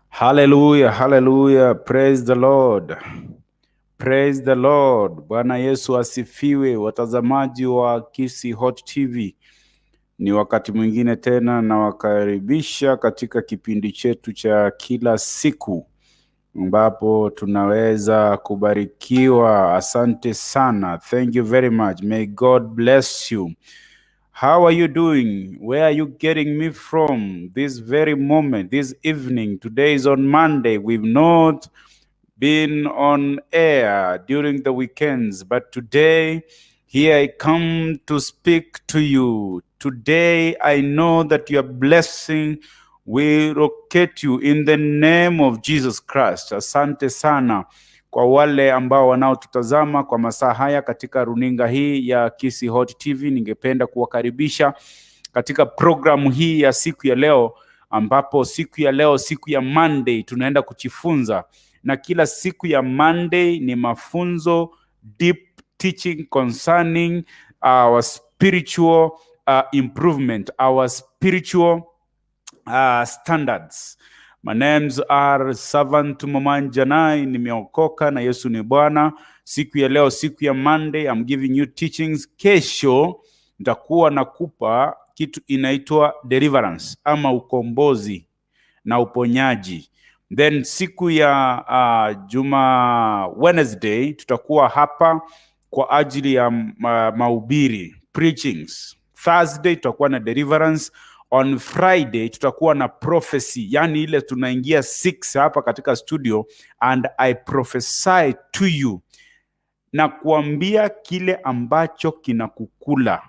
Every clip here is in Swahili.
Hallelujah, hallelujah. Praise the Lord. Praise the Lord. Bwana Yesu asifiwe. Watazamaji wa Kisi Hot TV, ni wakati mwingine tena nawakaribisha katika kipindi chetu cha kila siku ambapo tunaweza kubarikiwa. Asante sana. Thank you very much. May God bless you. How are you doing? Where are you getting me from this very moment, this evening? Today is on Monday. We've not been on air during the weekends, but today here I come to speak to you. Today I know that your blessing will locate you in the name of Jesus Christ. Asante sana kwa wale ambao wanaotutazama kwa masaa haya katika runinga hii ya Kisi Hot TV. Ningependa kuwakaribisha katika programu hii ya siku ya leo, ambapo siku ya leo, siku ya Monday, tunaenda kujifunza, na kila siku ya Monday ni mafunzo, deep teaching concerning our spiritual improvement, our spiritual standards. My names are Servant Manya Janai. Nimeokoka na Yesu ni Bwana. Siku ya leo, siku ya Monday, I'm giving you teachings. Kesho nitakuwa nakupa kitu inaitwa deliverance ama ukombozi na uponyaji. Then siku ya Wednesday tutakuwa hapa kwa ajili ya mahubiri, preachings. Thursday tutakuwa na deliverance. On Friday tutakuwa na prophecy, yani ile tunaingia 6 hapa katika studio, and I prophesy to you, na kuambia kile ambacho kinakukula.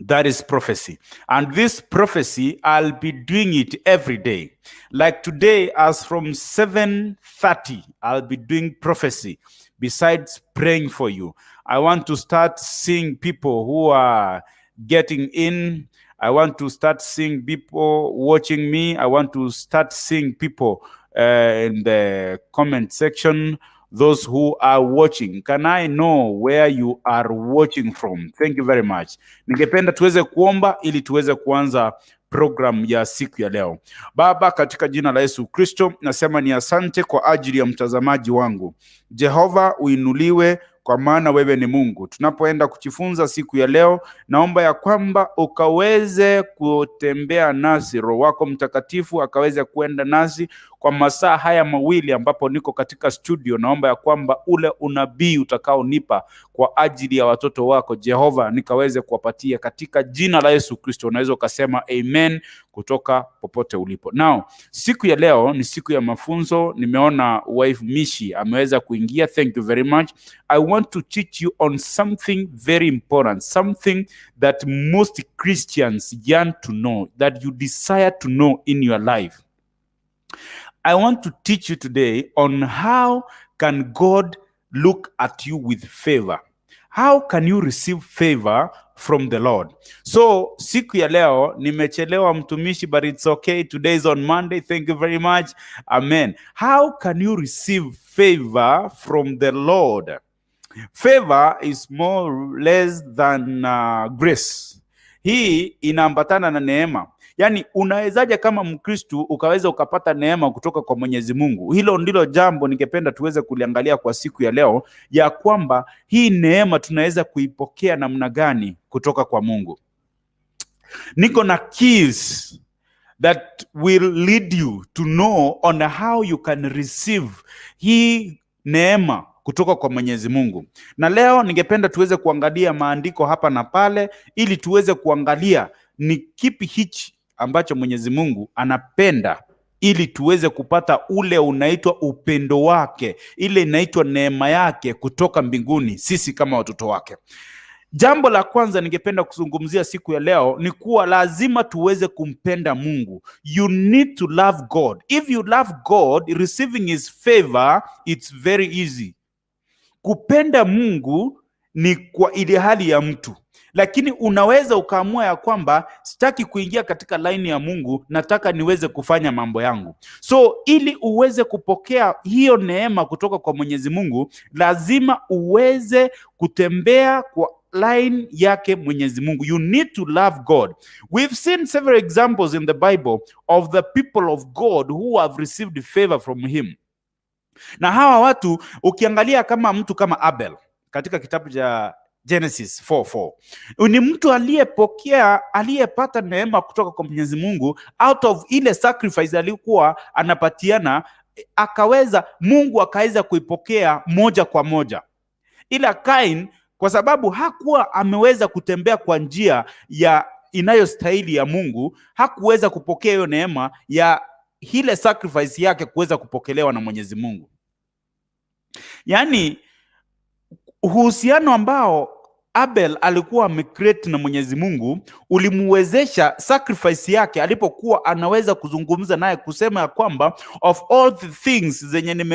That is prophecy. And this prophecy, I'll be doing it every day. Like today, as from 7:30, I'll be doing prophecy besides praying for you. I want to start seeing people who are getting in. I want to start seeing people watching me. I want to start seeing people in the comment section, those who are watching. Can I know where you are watching from? Thank you very much. Ningependa tuweze kuomba ili tuweze kuanza program ya siku ya leo. Baba, katika jina la Yesu Kristo, nasema ni asante kwa ajili ya mtazamaji wangu. Jehova, uinuliwe kwa maana wewe ni Mungu. Tunapoenda kujifunza siku ya leo, naomba ya kwamba ukaweze kutembea nasi, Roho wako Mtakatifu akaweze kuenda nasi kwa masaa haya mawili ambapo niko katika studio. Naomba ya kwamba ule unabii utakaonipa kwa ajili ya watoto wako Jehova, nikaweze kuwapatia katika jina la Yesu Kristo. Unaweza ukasema amen kutoka popote ulipo. Now, siku ya leo ni siku ya mafunzo. Nimeona wife Mishi ameweza kuingia. Thank you very much. I want to teach you on something very important, something that most Christians yearn to know, that you desire to know in your life. I want to teach you today on how can God look at you with favor. How can you receive favor from the Lord? So, siku ya leo nimechelewa mtumishi, but it's okay. Today is on Monday. Thank you very much. Amen. How can you receive favor from the Lord? Favor is more or less than grace. Hii inaambatana na neema. Yani, unawezaje kama Mkristu ukaweza ukapata neema kutoka kwa Mwenyezi Mungu? Hilo ndilo jambo ningependa tuweze kuliangalia kwa siku ya leo, ya kwamba hii neema tunaweza kuipokea namna gani kutoka kwa Mungu. Niko na keys that will lead you to know on how you can receive hii neema kutoka kwa Mwenyezi Mungu. Na leo ningependa tuweze kuangalia maandiko hapa na pale ili tuweze kuangalia ni kipi hichi ambacho Mwenyezi Mungu anapenda, ili tuweze kupata ule unaitwa upendo wake, ile inaitwa neema yake kutoka mbinguni, sisi kama watoto wake. Jambo la kwanza ningependa kuzungumzia siku ya leo ni kuwa lazima tuweze kumpenda Mungu. You need to love God. If you love God, receiving his favor, it's very easy. Kupenda Mungu ni kwa ile hali ya mtu, lakini unaweza ukaamua ya kwamba sitaki kuingia katika laini ya Mungu, nataka niweze kufanya mambo yangu. So ili uweze kupokea hiyo neema kutoka kwa Mwenyezi Mungu, lazima uweze kutembea kwa line yake Mwenyezi Mungu. You need to love God. We've seen several examples in the Bible of the people of God who have received favor from him. Na hawa watu ukiangalia kama mtu kama Abel katika kitabu cha Genesis 4:4, ni mtu aliyepata neema kutoka kwa Mwenyezi Mungu out of ile sacrifice alikuwa anapatiana, Mungu akaweza kuipokea moja kwa moja. Ila Cain, kwa sababu hakuwa ameweza kutembea kwa njia ya inayostahili ya Mungu, hakuweza kupokea hiyo neema ya ile sacrifice yake kuweza kupokelewa na Mwenyezi Mungu. Yaani uhusiano ambao Abel alikuwa amecreate na Mwenyezi Mungu ulimuwezesha sacrifice yake, alipokuwa anaweza kuzungumza naye kusema ya kwamba of all the things zenye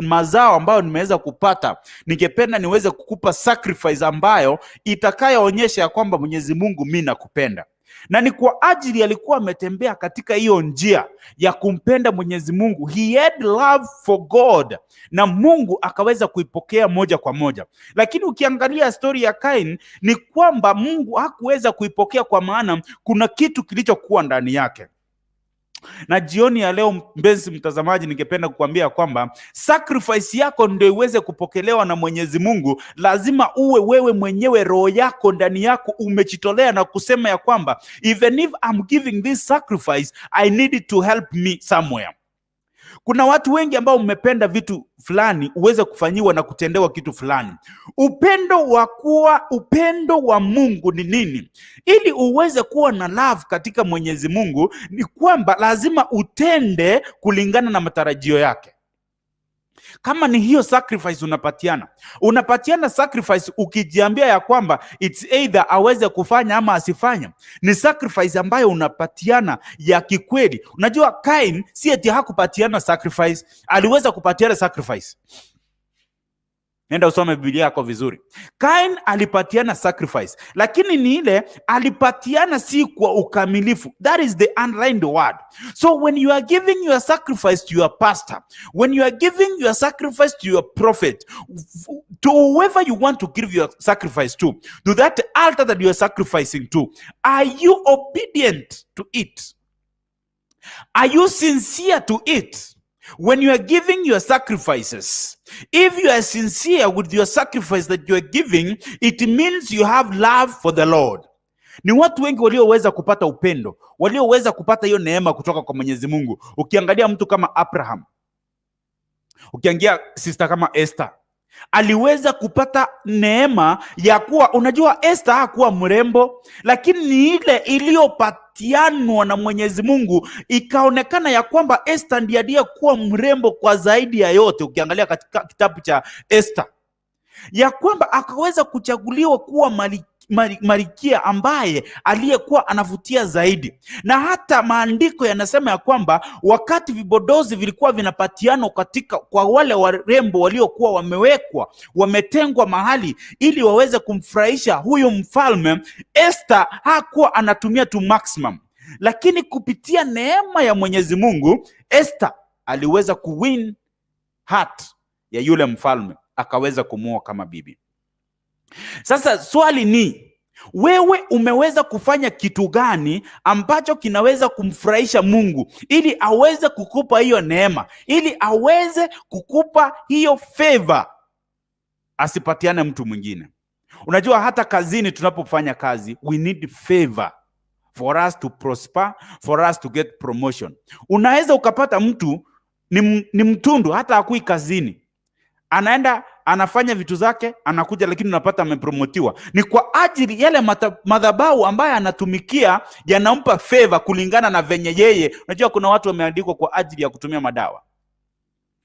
mazao ambayo nimeweza kupata, ningependa niweze kukupa sacrifice ambayo itakayoonyesha ya kwamba Mwenyezi Mungu mimi nakupenda. Na ni kwa ajili alikuwa ametembea katika hiyo njia ya kumpenda Mwenyezi Mungu. He had love for God, na Mungu akaweza kuipokea moja kwa moja. Lakini ukiangalia story ya Cain ni kwamba Mungu hakuweza kuipokea, kwa maana kuna kitu kilichokuwa ndani yake. Na jioni ya leo, mpenzi mtazamaji, ningependa kukuambia kwamba sacrifice yako ndio iweze kupokelewa na Mwenyezi Mungu, lazima uwe wewe mwenyewe, roho yako ndani yako umejitolea na kusema ya kwamba even if I'm giving this sacrifice, I need it to help me somewhere. Kuna watu wengi ambao umependa vitu fulani uweze kufanyiwa na kutendewa kitu fulani. Upendo wa Mungu ni nini? Ili uweze kuwa na love katika Mwenyezi Mungu ni kwamba lazima utende kulingana na matarajio yake. Kama ni hiyo sacrifice unapatiana sacrifice ukijiambia ya kwamba it's either aweze kufanya ama asifanye. Ni sacrifice ambayo unapatiana ya kikweli. Unajua Cain si eti hakupatiana sacrifice, aliweza kupatiana sacrifice. Nenda usome Biblia yako vizuri. Cain alipatiana sacrifice, lakini ni ile alipatiana si kwa ukamilifu. That is the underlined word. So when you are giving your sacrifice to your pastor, when you are giving your sacrifice to your prophet, to whoever you want to give your sacrifice to that altar that you are sacrificing to, are you obedient to it? Are you sincere to it? When you are giving your sacrifices, if you are sincere with your sacrifice that you are giving, it means you have love for the Lord. Ni watu wengi walioweza kupata upendo, walioweza kupata hiyo neema kutoka kwa Mwenyezi Mungu. Ukiangalia mtu kama Abraham, ukiangalia sister kama Esther, aliweza kupata neema ya kuwa, unajua Esther hakuwa mrembo, lakini ni ile iliyopatianwa na Mwenyezi Mungu, ikaonekana ya kwamba Esther ndiye aliyekuwa mrembo kwa zaidi ya yote. Ukiangalia katika kitabu cha Esther, ya kwamba akaweza kuchaguliwa kuwa Malkia ambaye aliyekuwa anavutia zaidi. Na hata maandiko yanasema ya kwamba wakati vibodozi vilikuwa vinapatiano kwa wale warembo waliokuwa wametengwa mahali ili waweze kumfurahisha huyu mfalme, Esther hakuwa anatumia tu maximum, lakini kupitia neema ya Mwenyezi Mungu, Esther aliweza kuwin heart ya yule mfalme, akaweza kumuoa kama bibi. Sasa swali ni, wewe umeweza kufanya kitu gani ambacho kinaweza kumfurahisha Mungu ili aweze kukupa hiyo neema, ili aweze kukupa hiyo favor, asipatiane mtu mwingine? Unajua hata kazini tunapofanya kazi, we need favor for us to prosper, for us to get promotion. Unaweza ukapata mtu ni mtundu, hata hakui kazini, anaenda anafanya vitu zake, anakuja, lakini unapata amepromotiwa. Ni kwa ajili yale madhabahu ambaye anatumikia yanampa favor kulingana na venye yeye. Unajua kuna watu wameandikwa kwa ajili ya kutumia madawa,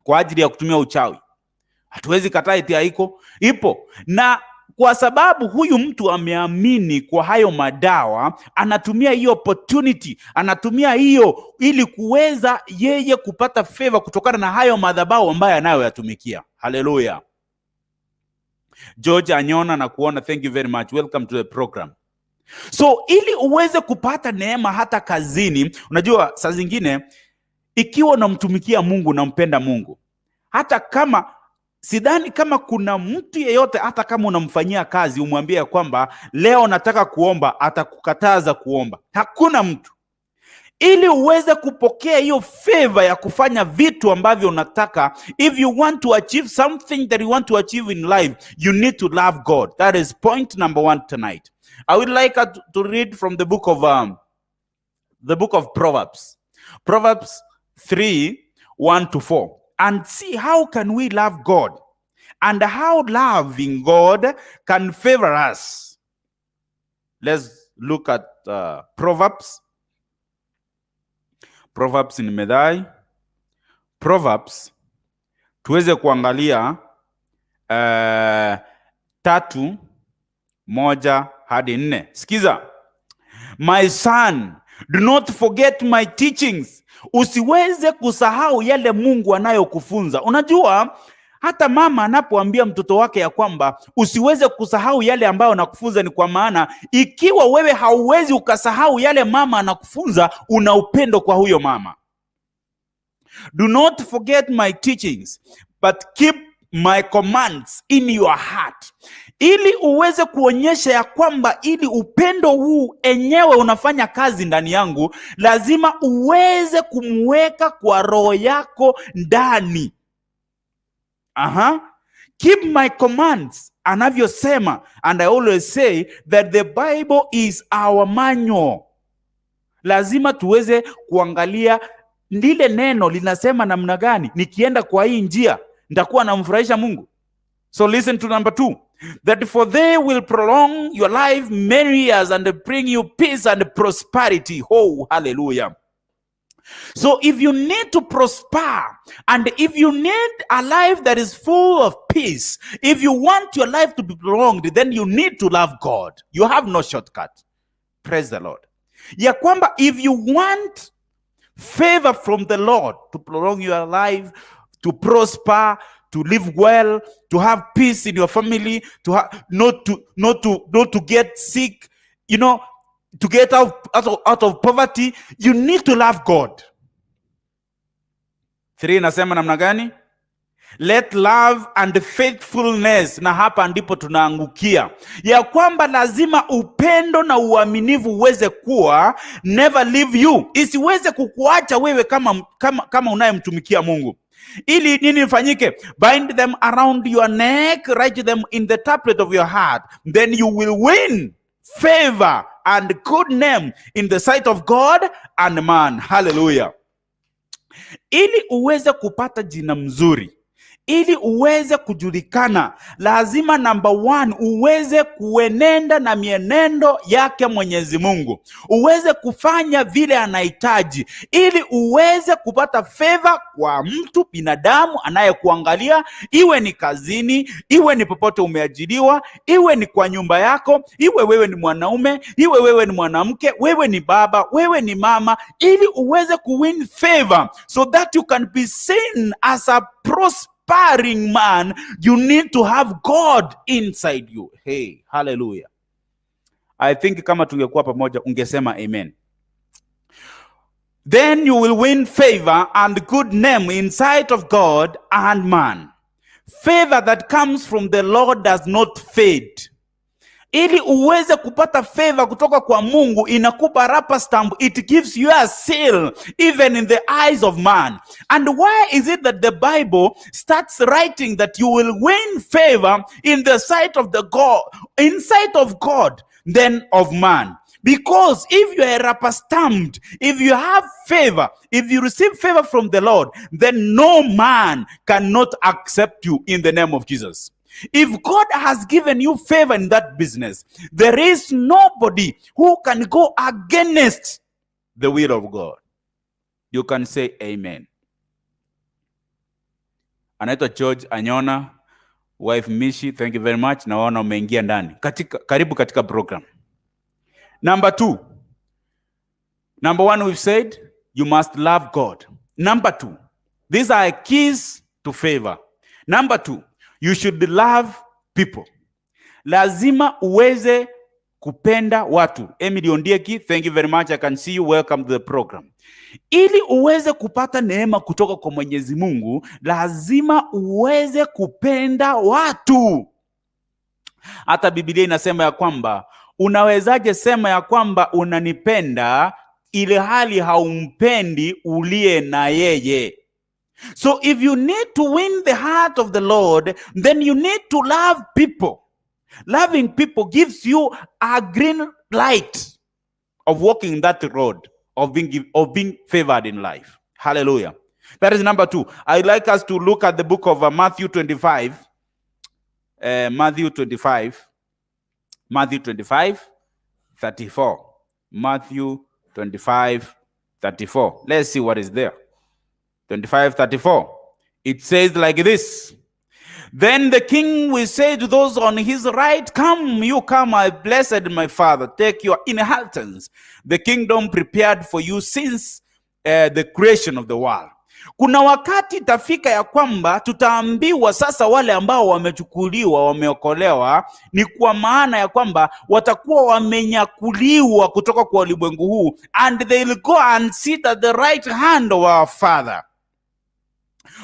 kwa ajili ya kutumia uchawi. Hatuwezi kataa eti ipo. Na kwa sababu huyu mtu ameamini kwa hayo madawa, anatumia hiyo opportunity, anatumia hiyo ili kuweza yeye kupata favor kutokana na hayo madhabahu ambayo anayoyatumikia. Hallelujah. George Anyona na kuona, thank you very much, welcome to the program. So ili uweze kupata neema hata kazini, unajua saa zingine ikiwa unamtumikia Mungu, unampenda Mungu, hata kama sidhani kama kuna mtu yeyote, hata kama unamfanyia kazi umwambie kwamba leo nataka kuomba, atakukataza kuomba. Hakuna mtu. Ili uweze kupokea hiyo favor ya kufanya vitu ambavyo unataka, if you want to achieve something that you want to achieve in life, you need to love God. That is point number 1 tonight. I would like to read from the book of Proverbs. Proverbs 3:1-4. And see how can we love God and how loving God can favor us. Let's look at Proverbs. Proverbs in Medai. Proverbs tuweze kuangalia 3:1-4. Sikiza. My son, do not forget my teachings. Usiweze kusahau yale Mungu anayokufunza. Unajua, hata mama anapoambia mtoto wake ya kwamba usiweze kusahau yale ambayo anakufunza, ni kwa maana ikiwa wewe hauwezi ukasahau yale mama anakufunza, una upendo kwa huyo mama. Do not forget my teachings, but keep my commands in your heart. Ili uweze kuonyesha ya kwamba ili upendo huu enyewe unafanya kazi ndani yangu, lazima uweze kumweka kwa roho yako ndani. Keep my commands, anavyosema. And I always say that the Bible is our manual. Lazima tuweze kuangalia lile neno linasema namna gani, nikienda kwa hii njia nitakuwa namfurahisha Mungu. So listen to number 2. That for they will prolong your life many years and bring you peace and prosperity. Oh, hallelujah. So if you need to prosper, and if you need a life that is full of peace, if you want your life to be prolonged, then you need to love God. You have no shortcut. Praise the Lord. Ya kwamba if you want favor from the Lord to prolong your life, to prosper, to live well, to have peace in your family, to have not to get sick, to get out of poverty, you need to love God. 3 nasema namna gani? Let love and faithfulness, na hapa ndipo tunaangukia ya kwamba lazima upendo na uaminifu uweze kuwa, never leave you, isiweze kukuacha wewe kama unayemtumikia Mungu. Ili nini ifanyike? Bind them around your neck, write them in the tablet of your heart, then you will win favor and good name in the sight of God and man. Hallelujah. Ili uweze kupata jina mzuri, ili uweze kujulikana, lazima number 1 uweze kuenenda na mienendo yake Mwenyezi Mungu, uweze kufanya vile anahitaji, ili uweze kupata favor kwa mtu binadamu anayekuangalia, iwe ni kazini, iwe ni popote umeajiriwa, iwe ni kwa nyumba yako, iwe wewe ni mwanaume, iwe wewe ni mwanamke, wewe ni baba, wewe ni mama, ili uweze kuwin favor so that you can be seen as a prospering man. You need to have God inside you. Hey, hallelujah. I think kama tungekuwa pamoja ungesema amen. Then you will win favor and good name in sight of God and man. Favor that comes from the Lord does not fade. Ili uweze kupata favor kutoka kwa Mungu, inakupa rubber stamp. It gives you a seal even in the eyes of man. And why is it that the Bible starts writing that you will win favor in the sight of in sight of God than of man? Because if you are rubber stamped, if you have favor, if you receive favor from the Lord, then no man cannot accept you in the name of Jesus. If God has given you favor in that business, there is nobody who can go against the will of God. You can say amen. Anaitwa George Anyona, wife Mishi, thank you very much. Naona umeingia ndani. Karibu katika program. Number 2. Number 1, we've said you must love God. Number 2, these are keys to favor. Number 2, you should love people. Lazima uweze Kupenda watu. Emily Ondieki, thank you very much. I can see you. Welcome to the program. Ili uweze kupata neema kutoka kwa Mwenyezi Mungu, lazima uweze kupenda watu. Hata Biblia inasema ya kwamba unawezaje sema ya kwamba unanipenda ile hali haumpendi uliye na yeye? So if you need to win the heart of the Lord, then you need to love people. Loving people gives you a green light of walking that road of being favored in life. Hallelujah. That is number 2. I'd like us to look at the book of Matthew 25. Matthew 25, 34. Matthew 25, 34. Let's see what is there. 25, 34. It says like this. Then the king will say to those on his right, come, you come, my blessed my father, take your inheritance, the kingdom prepared for you since the creation of the world. Kuna wakati tafika ya kwamba tutaambiwa sasa wale ambao wamechukuliwa, wameokolewa, ni kwa maana ya kwamba watakuwa wamenyakuliwa kutoka kwa ulimwengu huu, and they will go and sit at the right hand of our Father.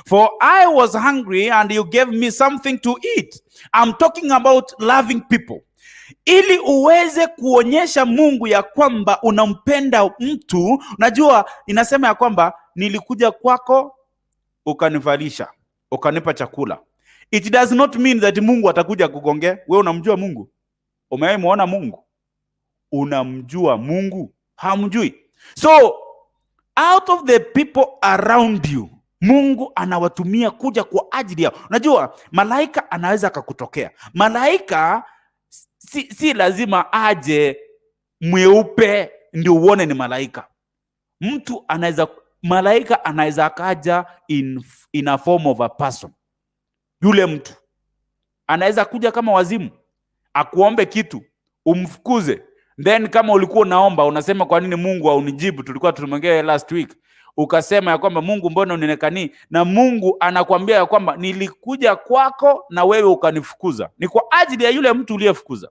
For I was hungry and you gave me something to eat. I'm talking about loving people. Ili uweze kuonyesha Mungu ya kwamba unampenda mtu, najua inasema ya kwamba nilikuja kwako ukanivalisha, ukanipa chakula. It does not mean that Mungu atakuja kugonge. Wewe unamjua Mungu? Umewahi muona Mungu? Unamjua Mungu? Hamjui. So out of the people around you, Mungu anawatumia kuja kwa ajili yao. Unajua malaika anaweza akakutokea. Malaika si lazima aje mweupe ndio uone ni malaika. Malaika anaweza akaja in a form of a person. Yule mtu anaweza kuja kama wazimu, akuombe kitu, umfukuze. Then kama ulikuwa unaomba, unasema kwa nini Mungu haunijibu? Tulikuwa tulimwongea last week. Ukasema ya kwamba Mungu mbona unionekani? Na Mungu anakuambia ya kwamba nilikuja kwako na wewe ukanifukuza. Ni kwa ajili ya yule mtu uliyefukuza.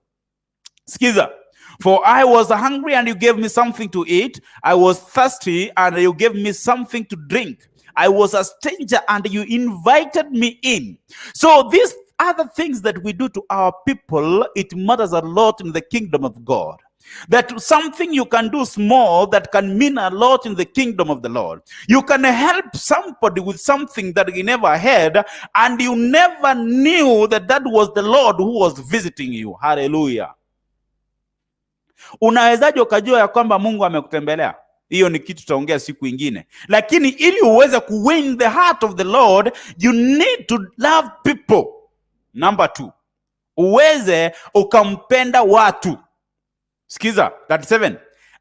Sikiza. For I was hungry and you gave me something to eat. I was thirsty and you gave me something to drink. I was a stranger and you invited me in. So these other things that we do to our people, it matters a lot in the kingdom of God. That something you can do small that can mean a lot in the kingdom of the Lord. You can help somebody with something that you never had, and you never knew that that was the Lord who was visiting you. Hallelujah. Unawezaje ukajua ya kwamba Mungu amekutembelea? Hiyo ni kitu tutaongea siku ingine. Lakini ili uweze win the heart of the Lord, you need to love people. Number 2. Uweze ukampenda watu. Sikiza, 37.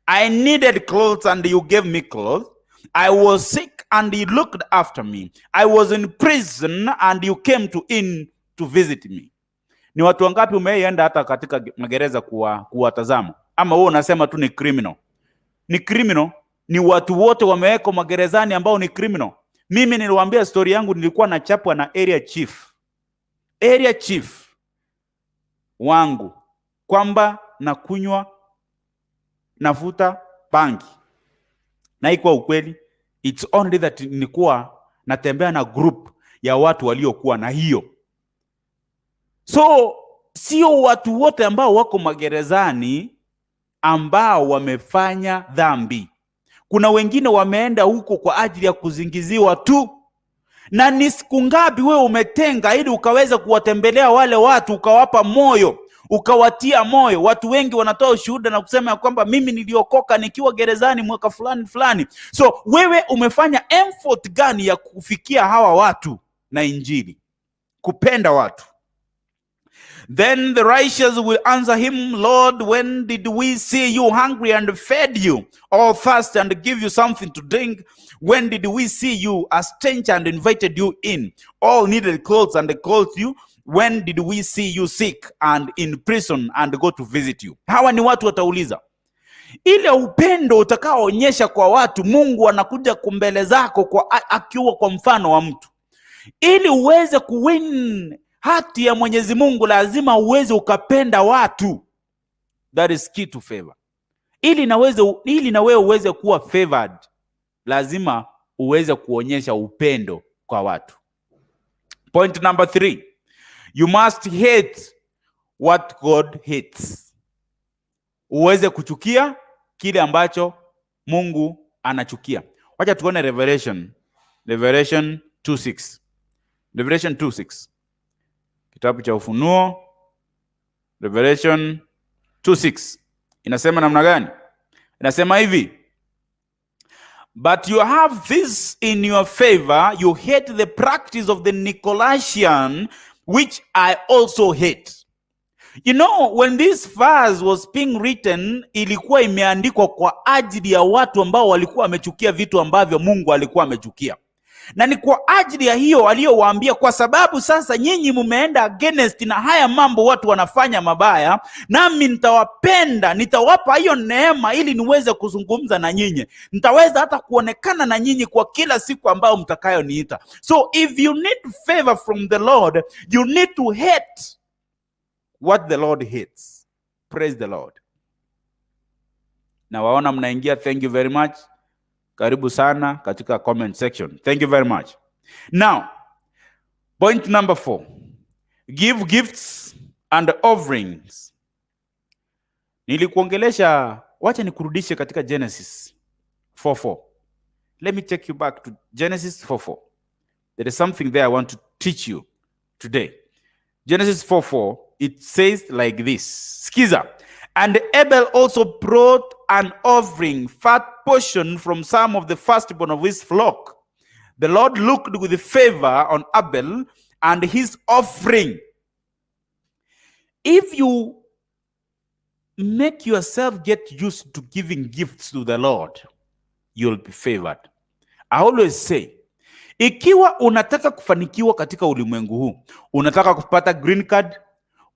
I needed clothes and you gave me clothes. I was sick and you looked after me. I was in prison and you came to visit me. Ni watu wangapi umeenda hata katika magereza kuwatazama? Ama wewe unasema tu ni criminal? Ni criminal. Ni watu wote wamewekwa magerezani ambao ni criminal. Mimi niliwaambia story yangu, nilikuwa nachapwa na area chief wangu kwamba nakunywa navuta bangi. Na ikuwa ukweli. It's only that nilikuwa natembea na group ya watu waliokuwa na hiyo. So sio watu wote ambao wako magerezani ambao wamefanya dhambi. Kuna wengine wameenda huko kwa ajili ya kuzingiziwa tu. Na ni siku ngapi wewe umetenga ili ukaweza kuwatembelea wale watu, ukawapa moyo, ukawatia moyo? Watu wengi wanatoa ushuhuda na kusema ya kwamba mimi niliokoka nikiwa gerezani mwaka fulani. So wewe umefanya effort gani ya kufikia hawa watu na injili? Kupenda watu. Then the righteous will answer him, Lord, when did we see you hungry and fed you, or thirsty and give you something to drink? When did we see you a stranger and invited you in, all needed clothes and clothed you? When did we see you sick and in prison and go to visit you? Hawa ni watu watauliza. Ile upendo utakaoonyesha kwa watu, Mungu anakuja kumbele zako akiwa kwa mfano wa mtu. Ili uweze kuwin hati ya Mwenyezi Mungu, lazima uweze ukapenda watu. That is key to favor. Ili na wewe uweze kuwa favored, lazima uweze kuonyesha upendo kwa watu. Point number 3. You must hate what God hates. Uweze kuchukia kile ambacho Mungu anachukia. Wacha tuone Revelation 2:6. Revelation 2:6. Kitabu cha Ufunuo, Revelation 2:6. Inasema namna gani? Inasema hivi: But you have this in your favor, you hate the practice of the Nicolaitans, which I also hate. You know, when this verse was being written, ilikuwa imeandikwa kwa ajili ya watu ambao walikuwa wamechukia vitu ambavyo Mungu alikuwa amechukia. Na ni kwa ajili ya hiyo aliyowaambia, kwa sababu sasa nyinyi mumeenda against na haya mambo watu wanafanya mabaya, nami nitawapenda, nitawapa hiyo neema ili niweze kuzungumza na nyinyi. Nitaweza hata kuonekana na nyinyi kwa kila siku ambao mtakayoniita. So if you need favor from the Lord, you need to hate what the Lord hates. Praise the Lord. Na waona mnaingia, thank you very much. Karibu sana katika comment section. Thank you very much. Now, point number 4. Give gifts and offerings. Nilikuongelesha, wacha nikurudishe katika Genesis 4:4. Let me take you back to Genesis 4:4. There is something there I want to teach you today. Genesis 4:4, it says like this. Skiza. And Abel also brought an offering, fat portion from some of the firstborn of his flock. The Lord looked with favor on Abel and his offering. If you make yourself get used to giving gifts to the Lord, you'll be favored. I always say, ikiwa unataka kufanikiwa katika ulimwengu huu, unataka kupata green card,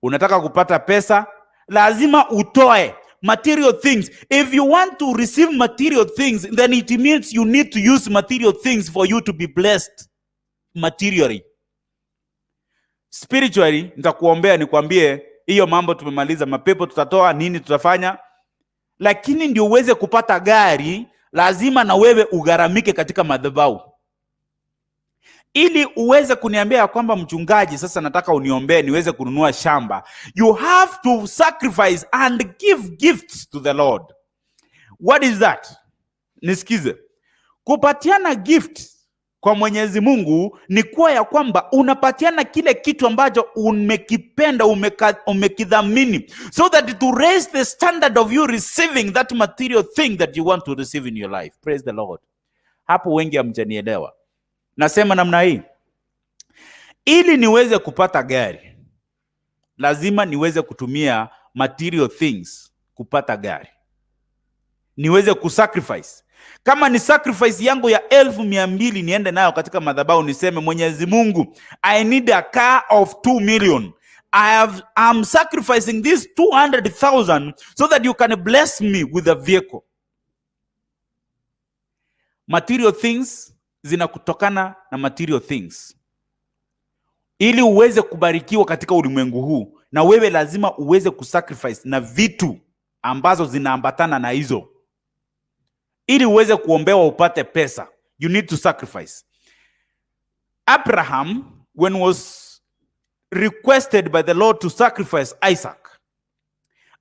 unataka kupata pesa, lazima utoe material things. If you want to receive material things, then it means you need to use material things for you to be blessed materially. Spiritually, nitakuombea nikwambie hiyo mambo tumemaliza, mapepo tutatoa, nini tutafanya. Lakini ndio uweze kupata gari, lazima na wewe ugharamike katika madhabahu. Ili uweze kuniambia kwamba mchungaji, sasa nataka uniombee niweze kununua shamba, you have to sacrifice and give gifts to the Lord. What is that? Nisikize. Kupatiana gift kwa Mwenyezi Mungu ni kuwa ya kwamba unapatiana kile kitu ambacho umekipenda, umekidhamini, so that to raise the standard of you receiving that material thing that you want to receive in your life. Praise the Lord. Hapo wengi hamjanielewa. Nasema namna hii, ili niweze kupata gari, lazima niweze kutumia material things kupata gari. Niweze kusacrifice. Kama ni sacrifice yangu ya 1,200 niende nayo katika madhabahu niseme, Mwenyezi Mungu, I need a car of 2 million. I'm sacrificing this 200,000 so that you can bless me with a vehicle. Material things zinakutokana na material things. Ili uweze kubarikiwa katika ulimwengu huu, na wewe lazima uweze kusacrifice na vitu ambazo zinaambatana na hizo. Ili uweze kuombewa upate pesa, you need to sacrifice. Abraham, when was requested by the Lord to sacrifice Isaac,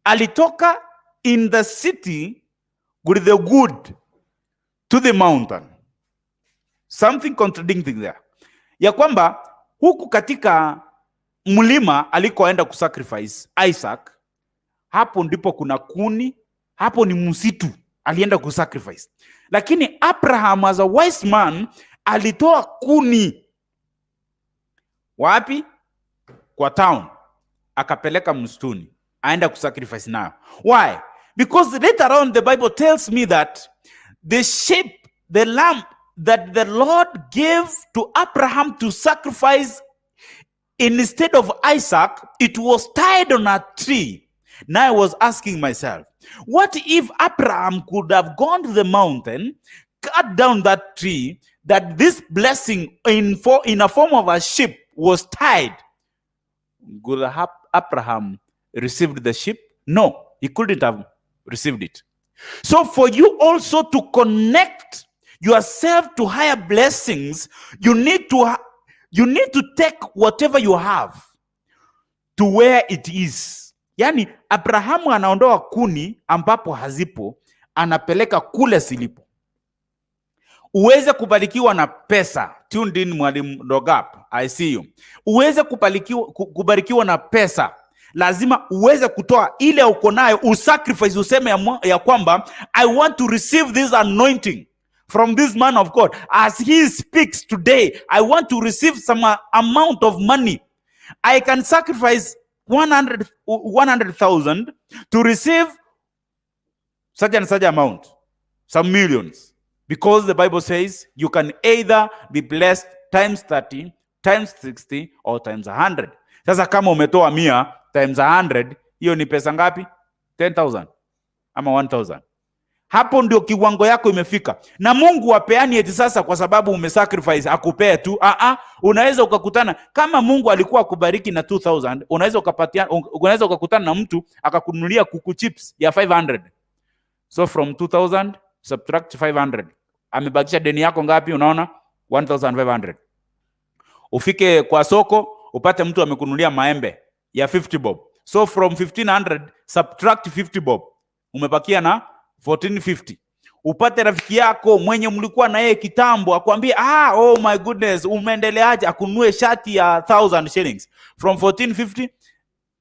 alitoka in the city with the wood to the mountain. Something contradicting there. Ya kwamba huku katika mlima alikoenda kusacrifice Isaac, hapo ndipo kuna kuni, hapo ni msitu alienda kusacrifice. Lakini Abraham as a wise man alitoa kuni wapi? Kwa town. Akapeleka msituni, aenda kusacrifice nayo. Why? Because later on the Bible tells me that the sheep, the lamb that the Lord gave to Abraham to sacrifice instead of Isaac, it was tied on a tree. Now I was asking myself, what if Abraham could have gone to the mountain, cut down that tree, that this blessing in a form of a sheep was tied? Could Abraham received the sheep? No. he couldn't have received it. So for you also to connect yourself to higher blessings, you need to take whatever you have to where it is. Yani Abrahamu anaondoa kuni ambapo hazipo, anapeleka kule zilipo. Uweze kubarikiwa na pesa. Tuned in, Mwalimu Dogap, I see you. Uweze kubarikiwa na pesa, lazima uweze kutoa ile uko nayo, usacrifice, useme ya kwamba I want to receive this anointing from this man of God. As he speaks today, I want to receive some amount of money. I can sacrifice 100,000 to receive such and such amount, some millions. Because the Bible says you can either be blessed times 30, times 60, or times 100. Sasa kama umetoa 100 times 100, hiyo ni pesa ngapi? 10,000 ama 1,000. Hapo ndio kiwango yako imefika. Na Mungu apeani eti sasa kwa sababu umesacrifice akupee tu. Unaweza ukakutana, kama Mungu alikuwa akubariki na 2,000, unaweza ukakutana na mtu akakununulia kuku chips ya 500. So from 2,000 subtract 500. Amebakisha deni yako ngapi? Unaona 1,500. Ufike kwa soko upate mtu amekununulia maembe ya 50 bob. So from 1,500 subtract 50 bob, umebakia na 1,450. Upate rafiki yako mwenye mlikuwa na yeye kitambo akwambie, oh my goodness, umeendeleaje, akununue shati ya 1,000 shillings. From 1,450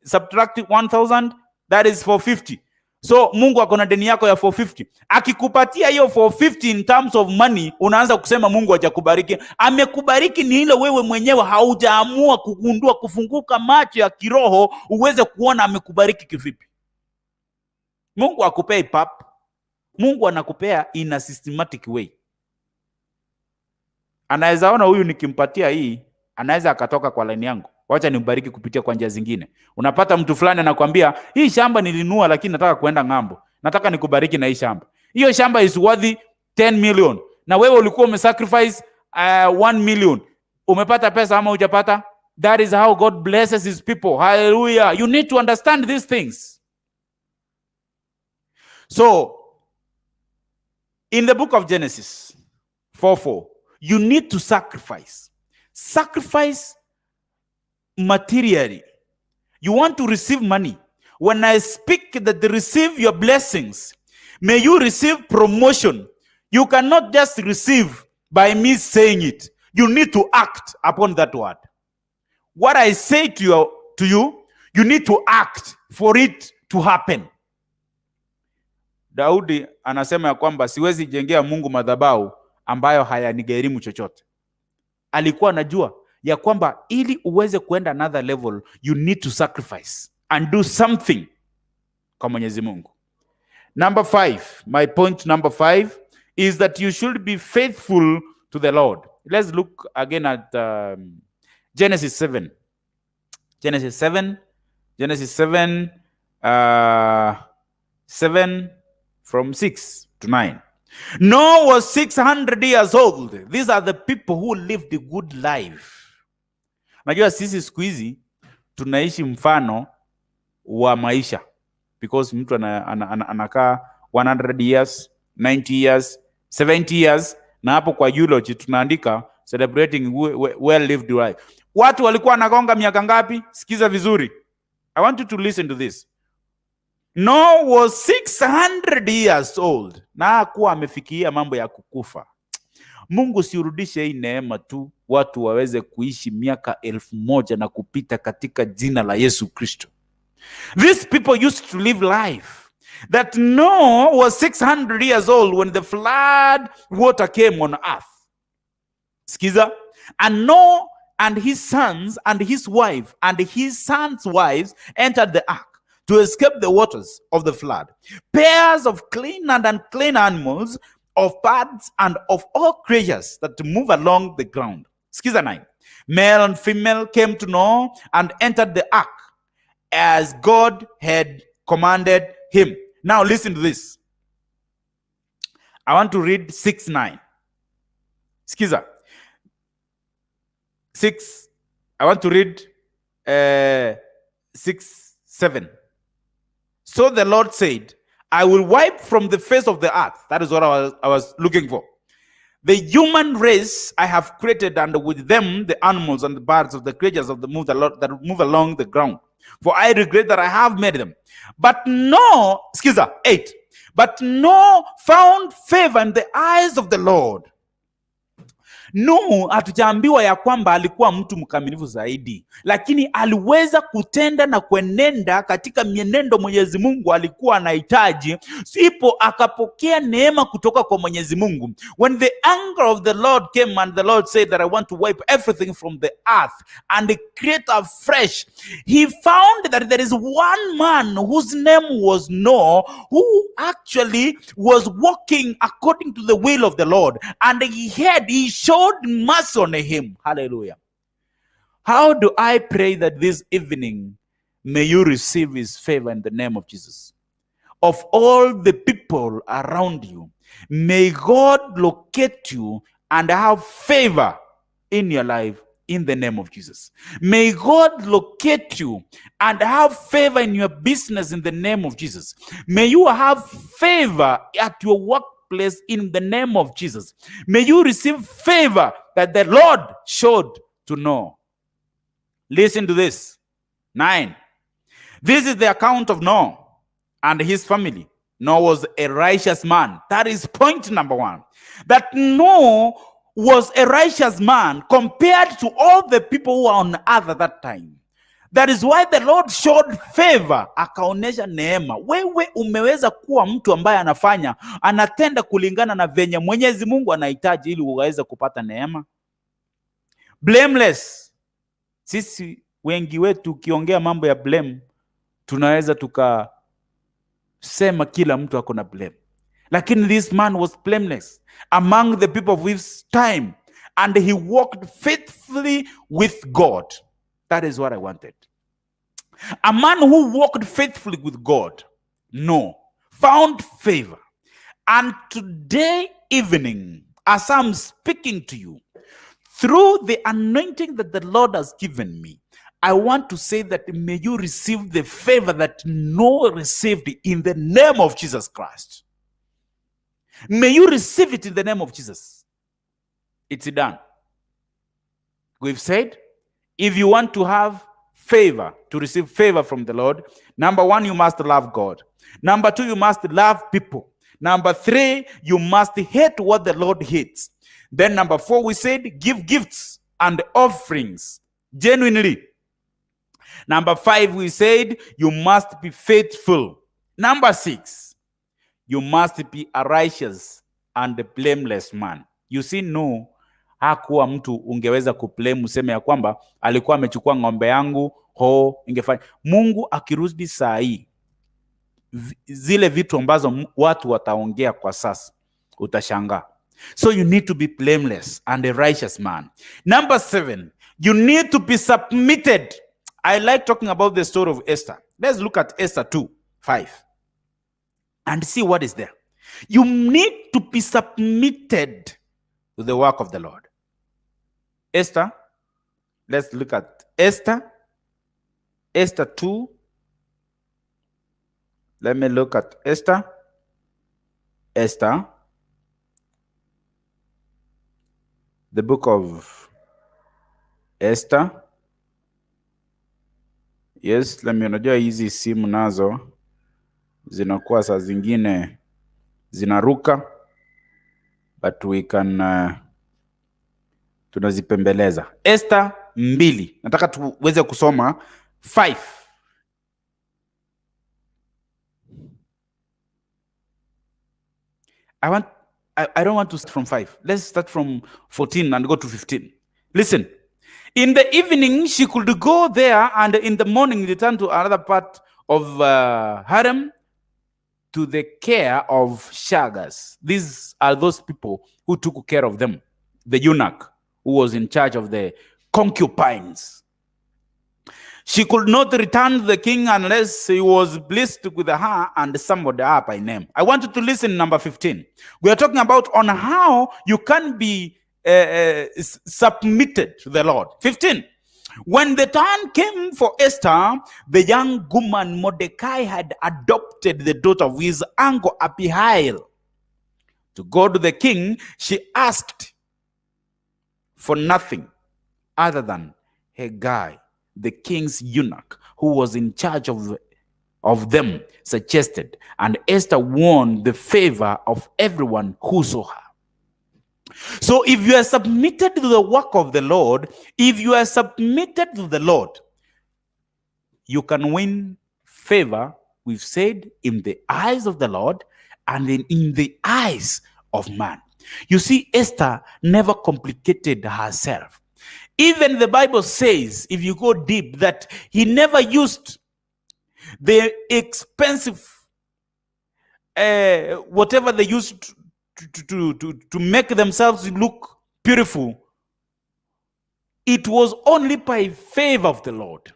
subtract 1,000, that is 450. So Mungu akona deni yako ya 450. Akikupatia hiyo 450 in terms of money, unaanza kusema Mungu hajakubariki. Amekubariki ni ile wewe mwenyewe haujaamua kugundua, kufunguka macho ya kiroho uweze kuona amekubariki kivipi. Mungu akupei pap. Mungu anakupea in a systematic way. Anaweza ona huyu nikimpatia hii, anaweza akatoka kwa line yangu. Wacha nimbariki kupitia kwa njia zingine. Unapata mtu fulani anakuambia, hii shamba nilinunua lakini nataka kuenda ng'ambo. Nataka nikubariki na hii shamba. Hiyo shamba is worth 10 million. Na wewe ulikuwa umesacrifice 1 million. Umepata pesa ama hujapata? That is how God blesses his people. Hallelujah. You need to understand these things. So, in the book of Genesis 4:4, you need to sacrifice. Sacrifice materially. You want to receive money. When I speak that receive your blessings, may you receive promotion. You cannot just receive by me saying it. You need to act upon that word. What I say to you, you need to act for it to happen. Daudi anasema ya kwamba siwezi jengea Mungu madhabahu ambayo hayanigharimu chochote. Alikuwa anajua ya kwamba ili uweze kuenda another level, you need to sacrifice and do something kwa Mwenyezi Mungu. Number 5, my point number 5 is that you should be faithful to the Lord. Let's look again at Genesis 7. Genesis 7 from 6 to 9. Noah was 600 years old. These are the people who lived a good life. Najua sisi siku hizi tunaishi mfano wa maisha, because mtu anakaa 100 years, 90 years, 70 years, na hapo kwa eulogy tunaandika celebrating well lived life. Watu walikuwa wanagonga miaka ngapi? Sikiza vizuri. I want you to listen to this. Noah was 600 years old. Na hakuwa amefikia mambo ya kukufa. Mungu siurudishe hii neema tu watu waweze kuishi miaka 1,000 na kupita katika jina la Yesu Kristo. These people used to live life. That Noah was 600 years old when the flood water came on earth. Skiza. And Noah and his sons and his wife and his sons' wives entered the ark to escape the waters of the flood. Pairs of clean and unclean animals, of birds and of all creatures that move along the ground. Skiza 9. Male and female came to Noah and entered the ark as God had commanded him. Now listen to this. I want to read 6:9. Skiza. 6. I want to read 6:7. So the Lord said, I will wipe from the face of the earth. That is what I was looking for. The human race I have created, and with them the animals and the birds of the creatures of the that move along the ground. For I regret that I have made them. But no, 8. But no found favor in the eyes of the Lord. Nuhu hatujaambiwa ya kwamba alikuwa mtu mkamilifu zaidi, lakini aliweza kutenda na kuenenda katika mienendo Mwenyezi Mungu alikuwa anahitaji, sipo akapokea neema kutoka kwa Mwenyezi Mungu. When the anger of the Lord came and the Lord said that I want to wipe everything from the earth and create afresh, he found that there is one man whose name was Noah, who actually was walking according to the will of the Lord, and he showed mercy on him. Hallelujah. How do I pray that this evening may you receive his favor in the name of Jesus? Of all the people around you, may God locate you and have favor in your life in the name of Jesus. May God locate you and have favor in your business in the name of Jesus. May you have favor at your workplace in the name of Jesus. May you receive favor that the Lord showed to Noah. Listen to this. 9. This is the account of Noah and his family. Noah was a righteous man. That is point number 1. That Noah was a righteous man compared to all the people who were on earth at that time. That is why the Lord showed favor, akaonesha neema. Wewe umeweza kuwa mtu ambaye anatenda kulingana na venye Mwenyezi Mungu anahitaji ili uweze kupata neema. Blameless. Sisi wengi wetu ukiongea mambo ya blame, tunaweza tukasema kila mtu ako na blame. Lakini this man was blameless among the people of his time, and he walked faithfully with God. That is what I wanted. A man who walked faithfully with God, found favor. And today evening, as I'm speaking to you, through the anointing that the Lord has given me, I want to say that may you receive the favor that Noah received in the name of Jesus Christ. May you receive it in the name of Jesus. It's done. We've said, if you want to have favor, to receive favor from the Lord, number 1, you must love God. Number 2, you must love people. Number 3, you must hate what the Lord hates. Then number 4, we said, give gifts and offerings genuinely. Number 5, we said, you must be faithful. Number 6, you must be a righteous and a blameless man. You see, hakuwa mtu ungeweza kublame useme ya kwamba alikuwa amechukua ng'ombe yangu ingefanya. Mungu akirudi saa hii, zile vitu ambazo watu wataongea kwa sasa utashangaa. So you need to be blameless and a righteous man. Number 7, you need to be submitted. I like talking about the story of Esther. Let's look at Esther 2:5 and see what is there. You need to be submitted to the work of the Lord. Esther, let's look at Esther 2. Let me look at Esther, the book of Esther. Yes, let me unajua hizi simu nazo zinakuwa saa zingine zinaruka, but we can tunazipembeleza. Esther 2. Nataka tuweze kusoma 5. I don't want to start from 5. Let's start from 14 and go to 15. Listen. In the evening, she could go there, and in the morning return to another part of harem to the care of shaggers. These are those people who took care of them. The eunuch who was in charge of the concubines. She could not return to the king unless he was blessed with her and summoned her by name. I want you to listen, number 15. We are talking about on how you can be submitted to the Lord. 15. When the time came for Esther, the young woman Mordecai had adopted the daughter of his uncle Abihail to go to the king. She asked for nothing other than Haggai, the king's eunuch, who was in charge of them, suggested, and Esther won the favor of everyone who saw her. So if you are submitted to the work of the Lord, if you are submitted to the Lord, you can win favor, we've said, in the eyes of the Lord and in the eyes of man. You see, Esther never complicated herself. Even the Bible says, if you go deep, that he never used the expensive, whatever they used to make themselves look beautiful. It was only by favor of the Lord.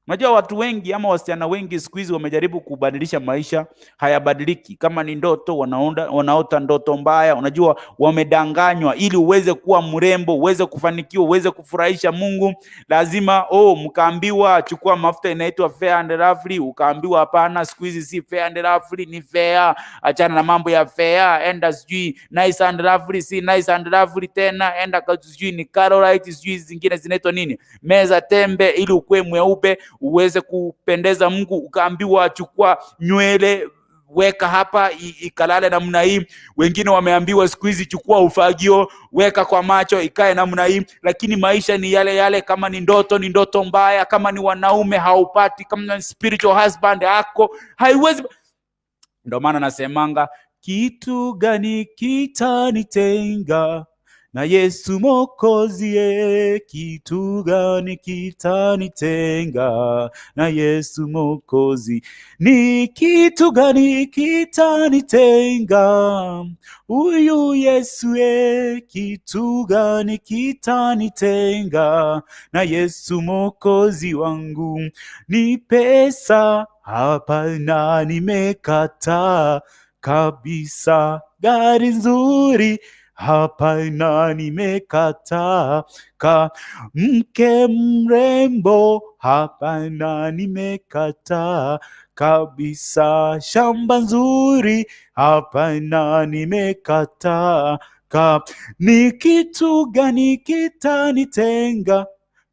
Unajua watu wengi ama wasichana wengi siku hizi wamejaribu kubadilisha maisha, hayabadiliki. Kama ni ndoto, wanaota ndoto mbaya. Unajua wamedanganywa. Ili uweze kuwa mrembo, uweze kufanikiwa, uweze kufurahisha Mungu, lazima mkaambiwa chukua mafuta inaitwa Fair and Lovely, ukaambiwa hapana, siku hizi si Fair and Lovely, ni Fair. Achana na mambo ya Fair, enda sijui Nice and Lovely, si Nice and Lovely tena, enda sijui ni Carolite, sijui zingine zinaitwa nini, Meza Tembe, ili ukue mweupe uweze kupendeza Mungu. Ukaambiwa chukua nywele weka hapa ikalale namna hii. Wengine wameambiwa siku hizi chukua ufagio weka kwa macho ikae namna hii. Lakini maisha ni yale yale. Kama ni ndoto mbaya. Kama ni wanaume haupati. Kama ni spiritual husband yako haiwezi. Ndio maana nasemanga, kitu gani kitanitenga na Yesu Mwokozi? Kitu gani kitanitenga na Yesu Mwokozi? Ni kitu gani kitanitenga huyu Yesu? Kitu gani kitanitenga na Yesu Mwokozi wangu? Ni pesa? Hapana, nimekataa kabisa. Gari nzuri? Hapana, nimekataa. Mke mrembo? Hapana, nimekataa kabisa. Shamba nzuri? Hapana, nimekataa. Ni kitu gani kitanitenga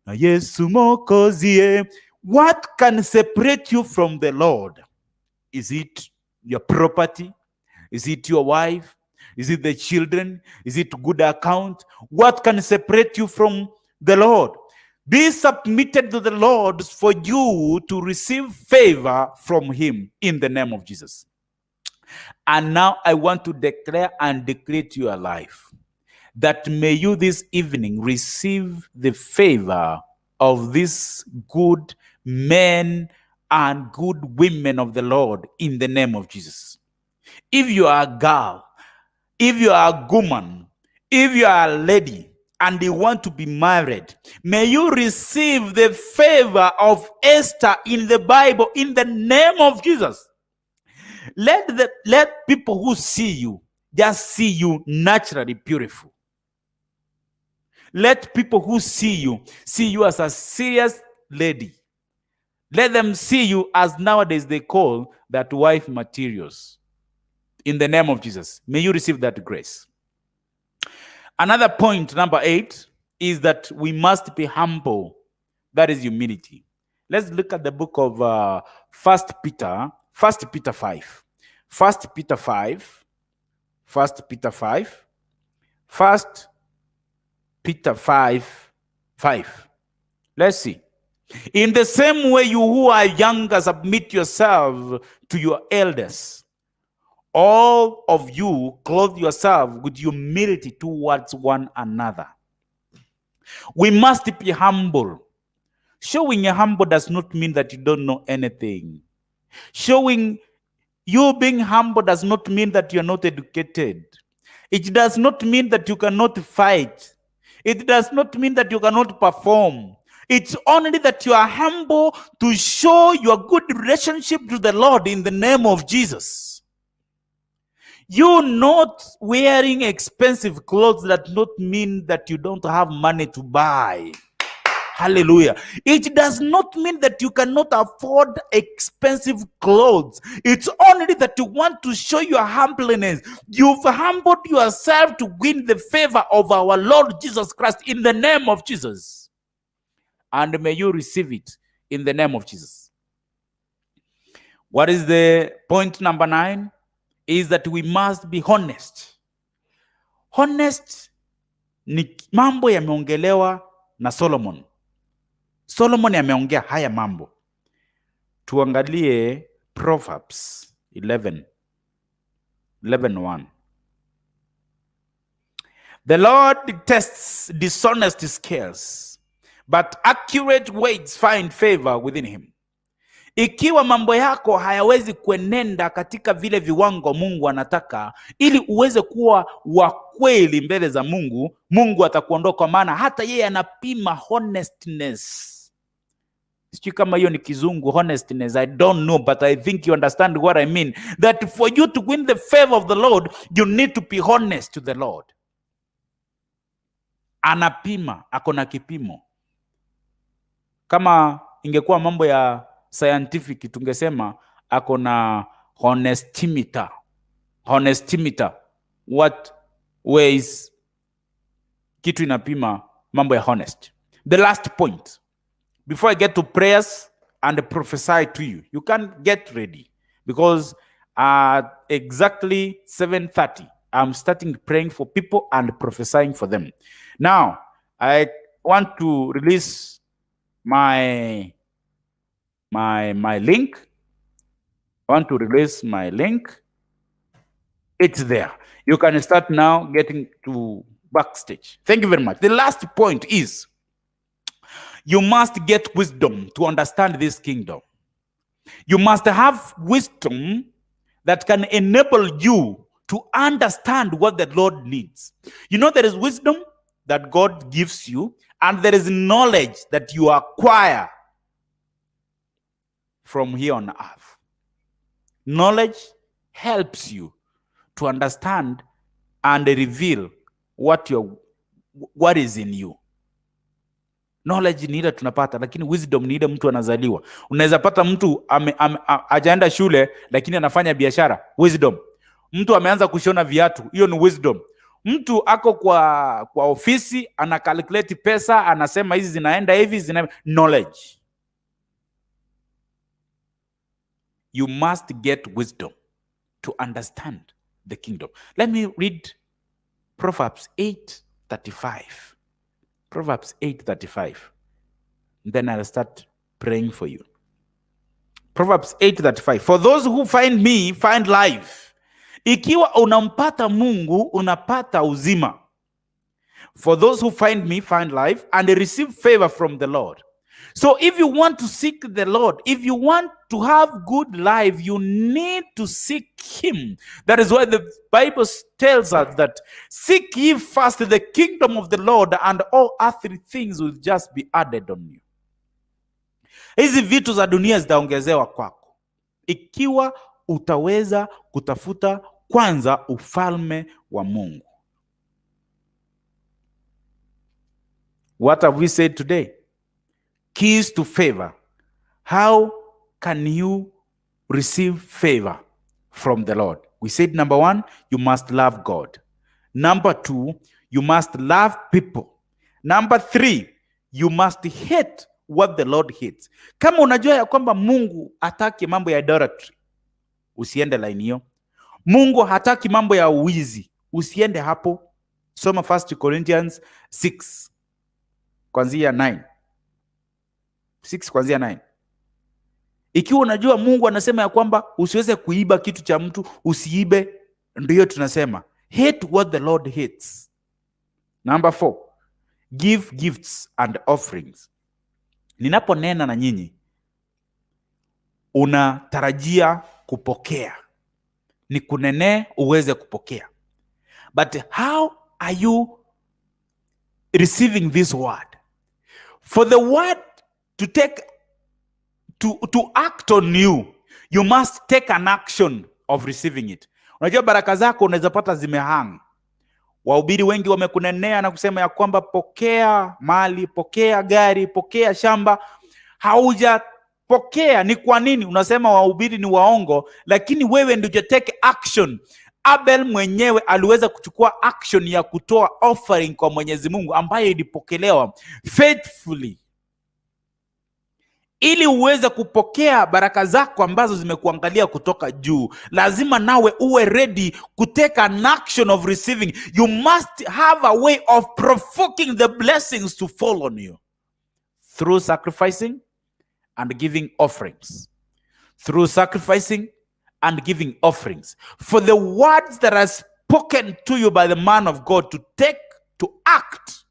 na Yesu Mwokozi? What can separate you from the Lord? Is it your property? Is it your wife? Is it the children? Is it good account? What can separate you from the Lord? Be submitted to the Lord for you to receive favor from him in the name of Jesus. And now I want to declare and decree to your life that may you this evening receive the favor of these good men and good women of the Lord in the name of Jesus. If you are a girl, if you are a woman, if you are a lady and you want to be married, may you receive the favor of Esther in the Bible in the name of Jesus. Let people who see you just see you naturally beautiful. Let people who see you as a serious lady. Let them see you as nowadays they call that wife materials. In the name of Jesus, may you receive that grace. Another point, number 8, is that we must be humble. That is humility. Let's look at the book of 1 Peter 5. 1 Peter 5. 1 Peter 5. 1 Peter 5. 5. Let's see. In the same way, you who are younger, submit yourself to your elders. All of you clothe yourself with humility towards one another. We must be humble. Showing humble does not mean that you don't know anything. Showing you being humble does not mean that you are not educated. It does not mean that you cannot fight. It does not mean that you cannot perform. It's only that you are humble to show your good relationship to the Lord in the name of Jesus. You not wearing expensive clothes does not mean that you don't have money to buy. Hallelujah. It does not mean that you cannot afford expensive clothes. It's only that you want to show your humbleness. You've humbled yourself to win the favor of our Lord Jesus Christ in the name of Jesus. And may you receive it in the name of Jesus. What is the point number 9? Is that we must be honest. Honest ni mambo yameongelewa na Solomon. Solomon ameongea haya mambo. Tuangalie Proverbs 11:1. The Lord detests dishonest scales, but accurate weights find favor within him. Ikiwa mambo yako hayawezi kuenenda katika vile viwango Mungu anataka, ili uweze kuwa wa kweli mbele za Mungu, Mungu atakuondoa, kwa maana hata yeye anapima honestness. Sijui kama hiyo ni kizungu, honestness, I don't know, but I think you understand what I mean. That for you to win the favor of the Lord, you need to be honest to the Lord. Anapima, ako na kipimo. Kama ingekuwa mambo ya scientific, tungesema ako na honestimeter. Honestimeter, what ways kitu inapima mambo ya honest. The last point, before I get to prayers and prophesy to you, you can get ready, because at exactly 7:30, I'm starting praying for people and prophesying for them. Now, I want to release my link. I want to release my link. It's there. You can start now getting to backstage. Thank you very much. The last point is, you must get wisdom to understand this kingdom. You must have wisdom that can enable you to understand what the Lord needs. You know, there is wisdom that God gives you, and there is knowledge that you acquire from here on earth. Knowledge helps you to understand and reveal what is in you. Knowledge ni ile tunapata, lakini wisdom ni ile mtu anazaliwa. Unaweza pata mtu hajaenda shule lakini anafanya biashara, wisdom. Mtu ameanza kushona viatu, hiyo ni wisdom. Mtu ako kwa ofisi ana calculate pesa, anasema hizi zinaenda hivi, knowledge. You must get wisdom to understand the kingdom. Let me read Proverbs 8:35. Proverbs 8:35. Then I'll start praying for you. Proverbs 8:35. For those who find me find life. Ikiwa unampata Mungu, unapata uzima. For those who find me find life and receive favor from the Lord. So if you want to seek the Lord, if you want to have good life, you need to seek him. That is why the Bible tells us that seek ye first the kingdom of the Lord, and all earthly things will just be added on you. Hizi vitu za dunia zitaongezewa kwako ikiwa utaweza kutafuta kwanza ufalme wa Mungu. What have we said today? Keys to favor. How can you receive favor from the Lord? We said number 1, you must love God. Number 2, you must love people. Number 3, you must hate what the Lord hates. Kama unajua ya kwamba Mungu hataki mambo ya idolatry, usiende line hiyo. Mungu hataki mambo ya uwizi, usiende hapo. Soma 1 Corinthians 6 kuanzia 9. 6 kuanzia 9. Ikiwa unajua Mungu anasema ya kwamba usiweze kuiba kitu cha mtu, usiibe, ndio tunasema hate what the Lord hates. Number 4, give gifts and offerings. Ninaponena na nyinyi, unatarajia kupokea. Ni kunene uweze kupokea. But how are you receiving this word? For the word to take to act on you, you must take an action of receiving it. Unajua baraka zako unaweza pata zimehang. Wahubiri wengi wamekunenea na kusema ya kwamba pokea mali, pokea gari, pokea shamba. Haujapokea. Ni kwa nini? Unasema wahubiri ni waongo, lakini wewe ndio take action. Abel mwenyewe aliweza kuchukua action ya kutoa offering kwa Mwenyezi Mungu ambayo ilipokelewa faithfully. Ili uweze kupokea baraka zako ambazo zimekuangalia kutoka juu, lazima nawe uwe ready to take an action of receiving. You must have a way of provoking the blessings to fall on you through sacrificing and giving offerings. Through sacrificing and giving offerings. For the words that are spoken to you by the man of God to act,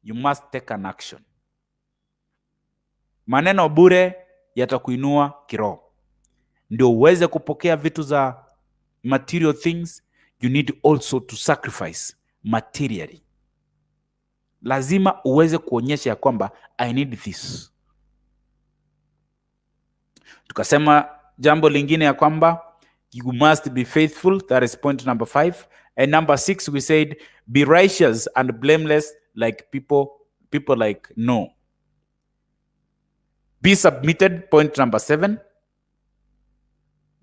you must take an action. Maneno bure yatakuinua kiroho. Ndio uweze kupokea vitu za material things, you need also to sacrifice materially. Lazima uweze kuonyesha ya kwamba I need this. Tukasema jambo lingine ya kwamba you must be faithful. That is point number 5. And number 6, we said be righteous and blameless like people like Noah. Be submitted, point number 7.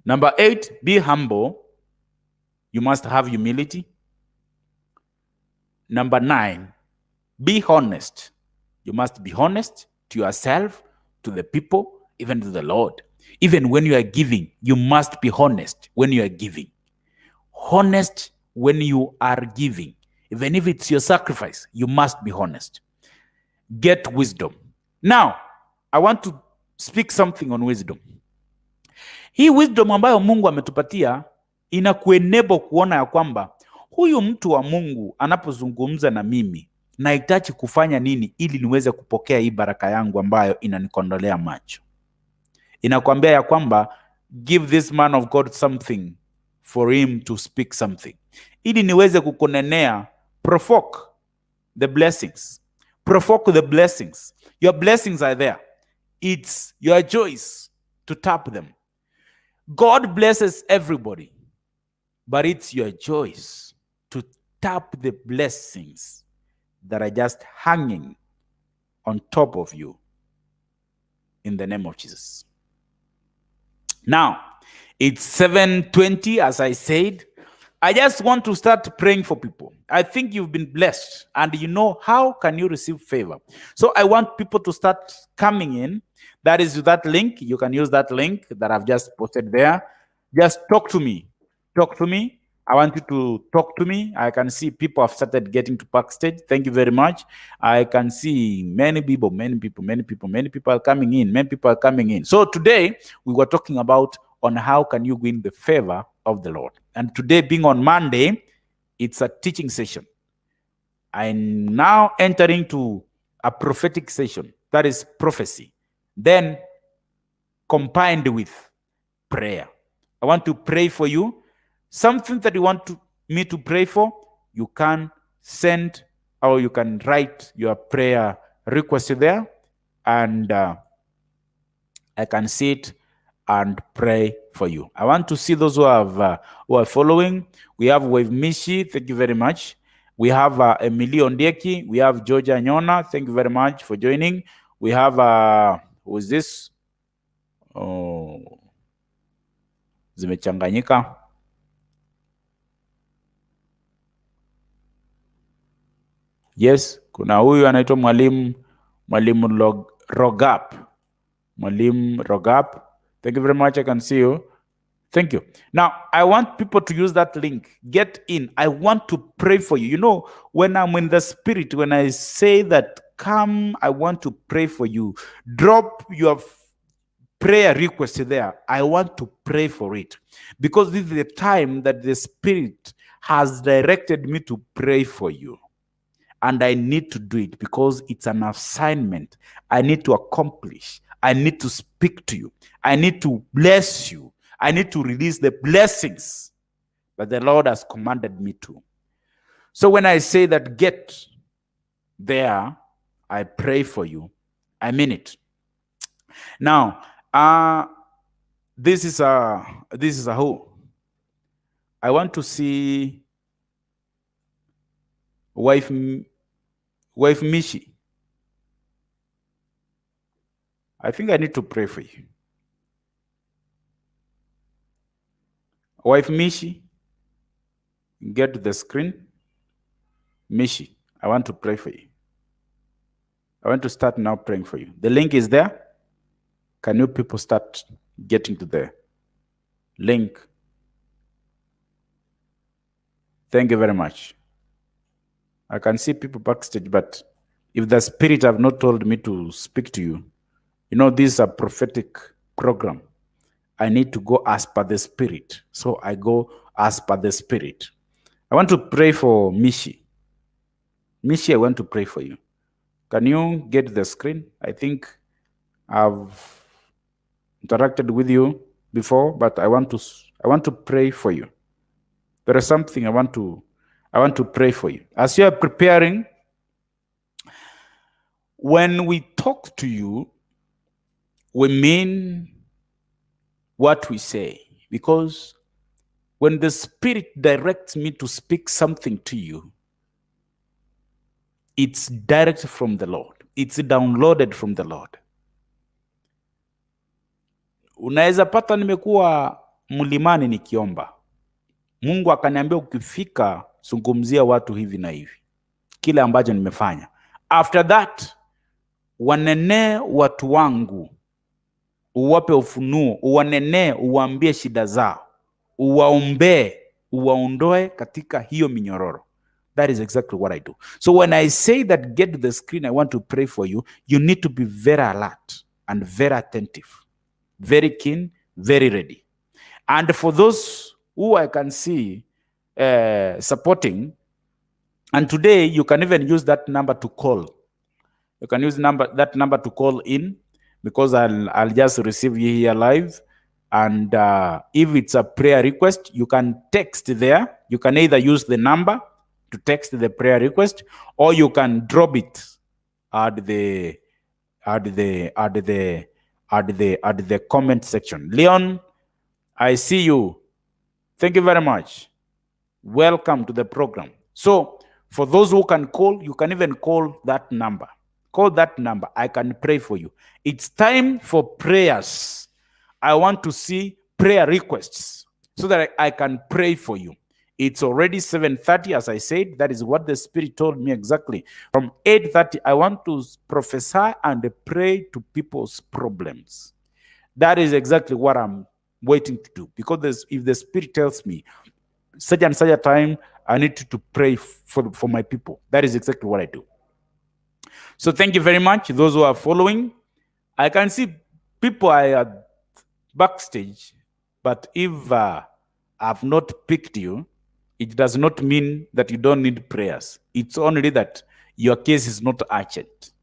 Number 8, be humble. You must have humility. Number 9, be honest. You must be honest to yourself, to the people, even to the Lord. Even when you are giving, you must be honest when you are giving. Honest when you are giving. Even if it's your sacrifice, you must be honest. Get wisdom. Now, I want to speak something on wisdom. Hii wisdom ambayo Mungu ametupatia inakuenable kuona ya kwamba huyu mtu wa Mungu anapozungumza na mimi, nahitaji kufanya nini ili niweze kupokea hii baraka yangu ambayo inanikondolea macho. Inakwambia ya kwamba give this man of God something for him to speak something. Ili niweze kukunenea, provoke the blessings. Provoke the blessings. Your blessings are there. It's your choice to tap them. God blesses everybody, but it's your choice to tap the blessings that are just hanging on top of you in the name of Jesus. Now, it's 7:20, as I said. I just want to start praying for people. I think you've been blessed, and you know how can you receive favor. So I want people to start coming in. That is that link. You can use that link that I've just posted there. Just talk to me. Talk to me. I want you to talk to me. I can see people have started getting to backstage. Thank you very much. I can see many people are coming in. Many people are coming in. So today we were talking about on how can you win the favor of the Lord. And today being on Monday, it's a teaching session. I'm now entering to a prophetic session. That is prophecy. Then combined with prayer. I want to pray for you. Something that you want me to pray for, you can send or you can write your prayer request there, and I can see it and pray for you. I want to see those who are following. We have Wave Mishi, thank you very much. We have Emily Ondieki. We have Georgia Nyona, thank you very much for joining. We have who is this? Oh, zimechanganyika. Yes, kuna huyu anaitwa Mwalimu Rogap. Mwalimu Rogap. Thank you very much. I can see you. Thank you. Now, I want people to use that link. Get in. I want to pray for you. You know, when I'm in the spirit, when I say that, come, I want to pray for you. Drop your prayer request there. I want to pray for it. Because this is the time that the Spirit has directed me to pray for you. And I need to do it because it's an assignment I need to accomplish. I need to speak to you. I need to bless you. I need to release the blessings that the Lord has commanded me to. So when I say that get there, I pray for you, I mean it. Now, this is a who. I want to see Wife Mishi. I think I need to pray for you. Wife Mishi, get to the screen. Mishi, I want to pray for you. I want to start now praying for you. The link is there. Can you people start getting to the link? Thank you very much. I can see people backstage, but if the Spirit have not told me to speak to you, you know, this is a prophetic program. I need to go as per the Spirit. So I go as per the Spirit. I want to pray for Mishi. Mishi, I want to pray for you. Can you get the screen? I think I've interacted with you before, but I want to pray for you. There is something I want to pray for you. As you are preparing, when we talk to you, we mean what we say, because when the Spirit directs me to speak something to you, it's direct from the Lord. It's downloaded from the Lord. Unaweza pata nimekuwa mlimani nikiomba, Mungu akaniambia ukifika zungumzia watu hivi na hivi, kile ambacho nimefanya. After that, wanenee watu wangu, uwape ufunuo, uwanenee, uwaambie shida zao, uwaombee, uwaondoe katika hiyo minyororo. That is exactly what I do. So when I say that get to the screen, I want to pray for you, you need to be very alert and very attentive, very keen, very ready. And for those who I can see supporting, and today you can even use that number to call. You can use that number to call in, because I'll just receive you here live. And if it's a prayer request, you can text there. You can either use the number to text the prayer request, or you can drop it at the comment section. Leon, I see you. Thank you very much. Welcome to the program. So for those who can call, you can even call that number. Call that number. I can pray for you. It's time for prayers. I want to see prayer requests so that I can pray for you. It's already 7:30, as I said. That is what the Spirit told me exactly. From 8:30, I want to prophesy and pray to people's problems. That is exactly what I'm waiting to do. Because if the Spirit tells me, such and such a time, I need to pray for my people. That is exactly what I do. So thank you very much, those who are following. I can see people are backstage, but if I've not picked you, it does not mean that you don't need prayers. It's only that your case is not urgent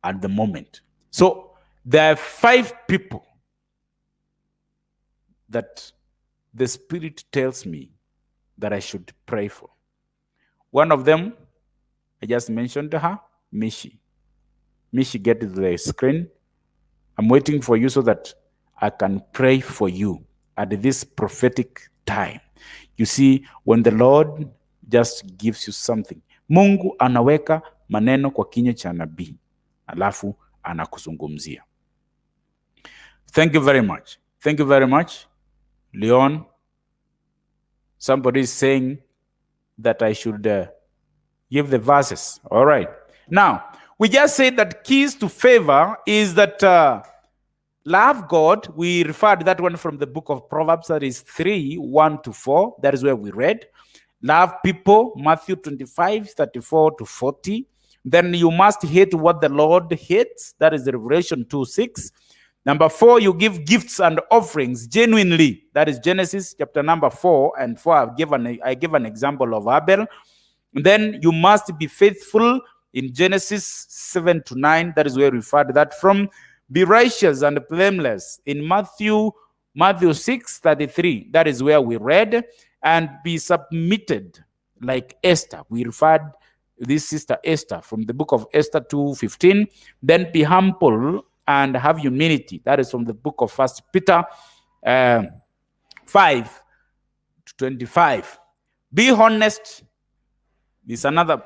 at the moment. So there are 5 people that the Spirit tells me that I should pray for. One of them, I just mentioned her, Mishi. Mishi, get to the screen. I'm waiting for you so that I can pray for you at this prophetic time. You see, when the Lord just gives you something, Mungu anaweka maneno kwa kinywa cha nabii, alafu anakuzungumzia. Thank you very much. Thank you very much, Leon. Somebody is saying that I should give the verses. All right. Now, we just said that keys to favor is that love God. We referred that one from the book of Proverbs, that is 3:1-4. That is where we read. Love people, Matthew 25:34-40. Then you must hate what the Lord hates. That is Revelation 2:6. Number 4, you give gifts and offerings genuinely. That is Genesis chapter number 4:4. I give an example of Abel. And then you must be faithful in Genesis 7-9. That is where we referred that from. Be righteous and blameless in Matthew 6:33. That is where we read. And be submitted like Esther. We referred this sister Esther from the book of Esther 2:15. Then be humble and have humility. That is from the book of 1 Peter 5:25. Be honest, This is another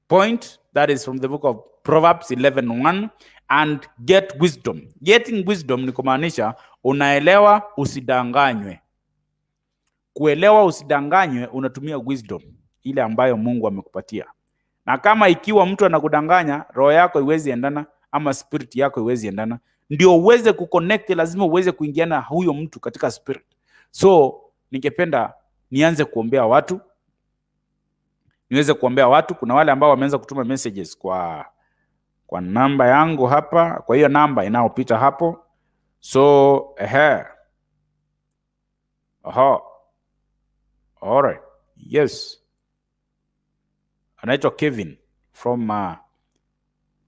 point that is from the book of Proverbs 11:1, and get wisdom. Getting wisdom ni kumaanisha unaelewa usidanganywe. Kuelewa usidanganywe, unatumia wisdom ile ambayo Mungu amekupatia. Na kama ikiwa mtu anakudanganya, roho yako iwezi endana ama spirit yako iwezi endana, ndio uweze kuconnect, lazima uweze kuingiana huyo mtu katika spirit. So ningependa nianze kuombea watu, niweze kuombea watu. Kuna wale ambao wameanza kutuma messages kwa namba yangu hapa, kwa hiyo namba inaopita hapo. So alright, yes, anaitwa Kevin from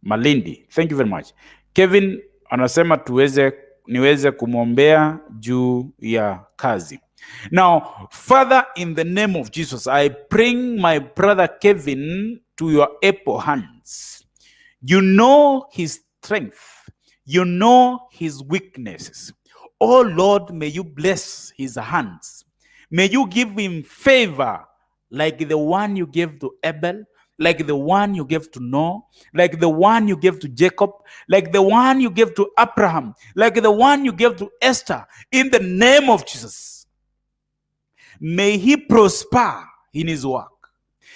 Malindi. Thank you very much. Kevin anasema niweze kumwombea juu ya kazi. Now, Father, in the name of Jesus, I bring my brother Kevin to your able hands. You know his strength. You know his weaknesses. Oh Lord, may you bless his hands. May you give him favor like the one you gave to Abel, like the one you gave to Noah, like the one you gave to Jacob, like the one you gave to Abraham, like the one you gave to Esther. In the name of Jesus, may he prosper in his work.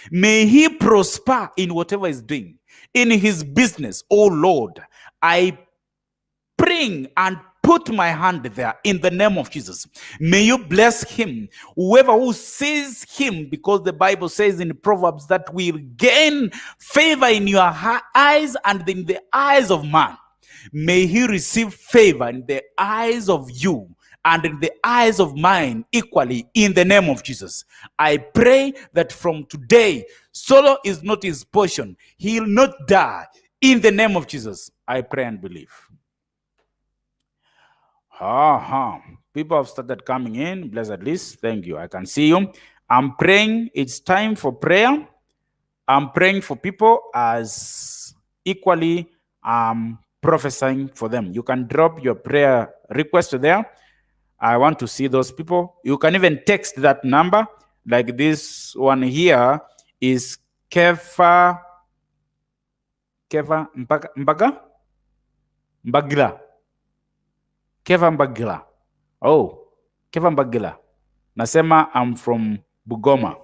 May he prosper in whatever he's doing, in his business. Oh Lord, I bring and put my hand there in the name of Jesus. May you bless him, whoever who sees him, because the Bible says in Proverbs that we gain favor in your eyes and in the eyes of man. May he receive favor in the eyes of you and in the eyes of mine equally, in the name of Jesus. I pray that from today, sorrow is not his portion. He will not die. In the name of Jesus, I pray and believe. People have started coming in. Blessed list. Thank you. I can see you. I'm praying. It's time for prayer. I'm praying for people as equally prophesying for them. You can drop your prayer request there. I want to see those people. You can even text that number. Like this one here is Mbagila. Keva Mbagila. Oh, Keva Mbagila. Nasema, I'm from Bugoma.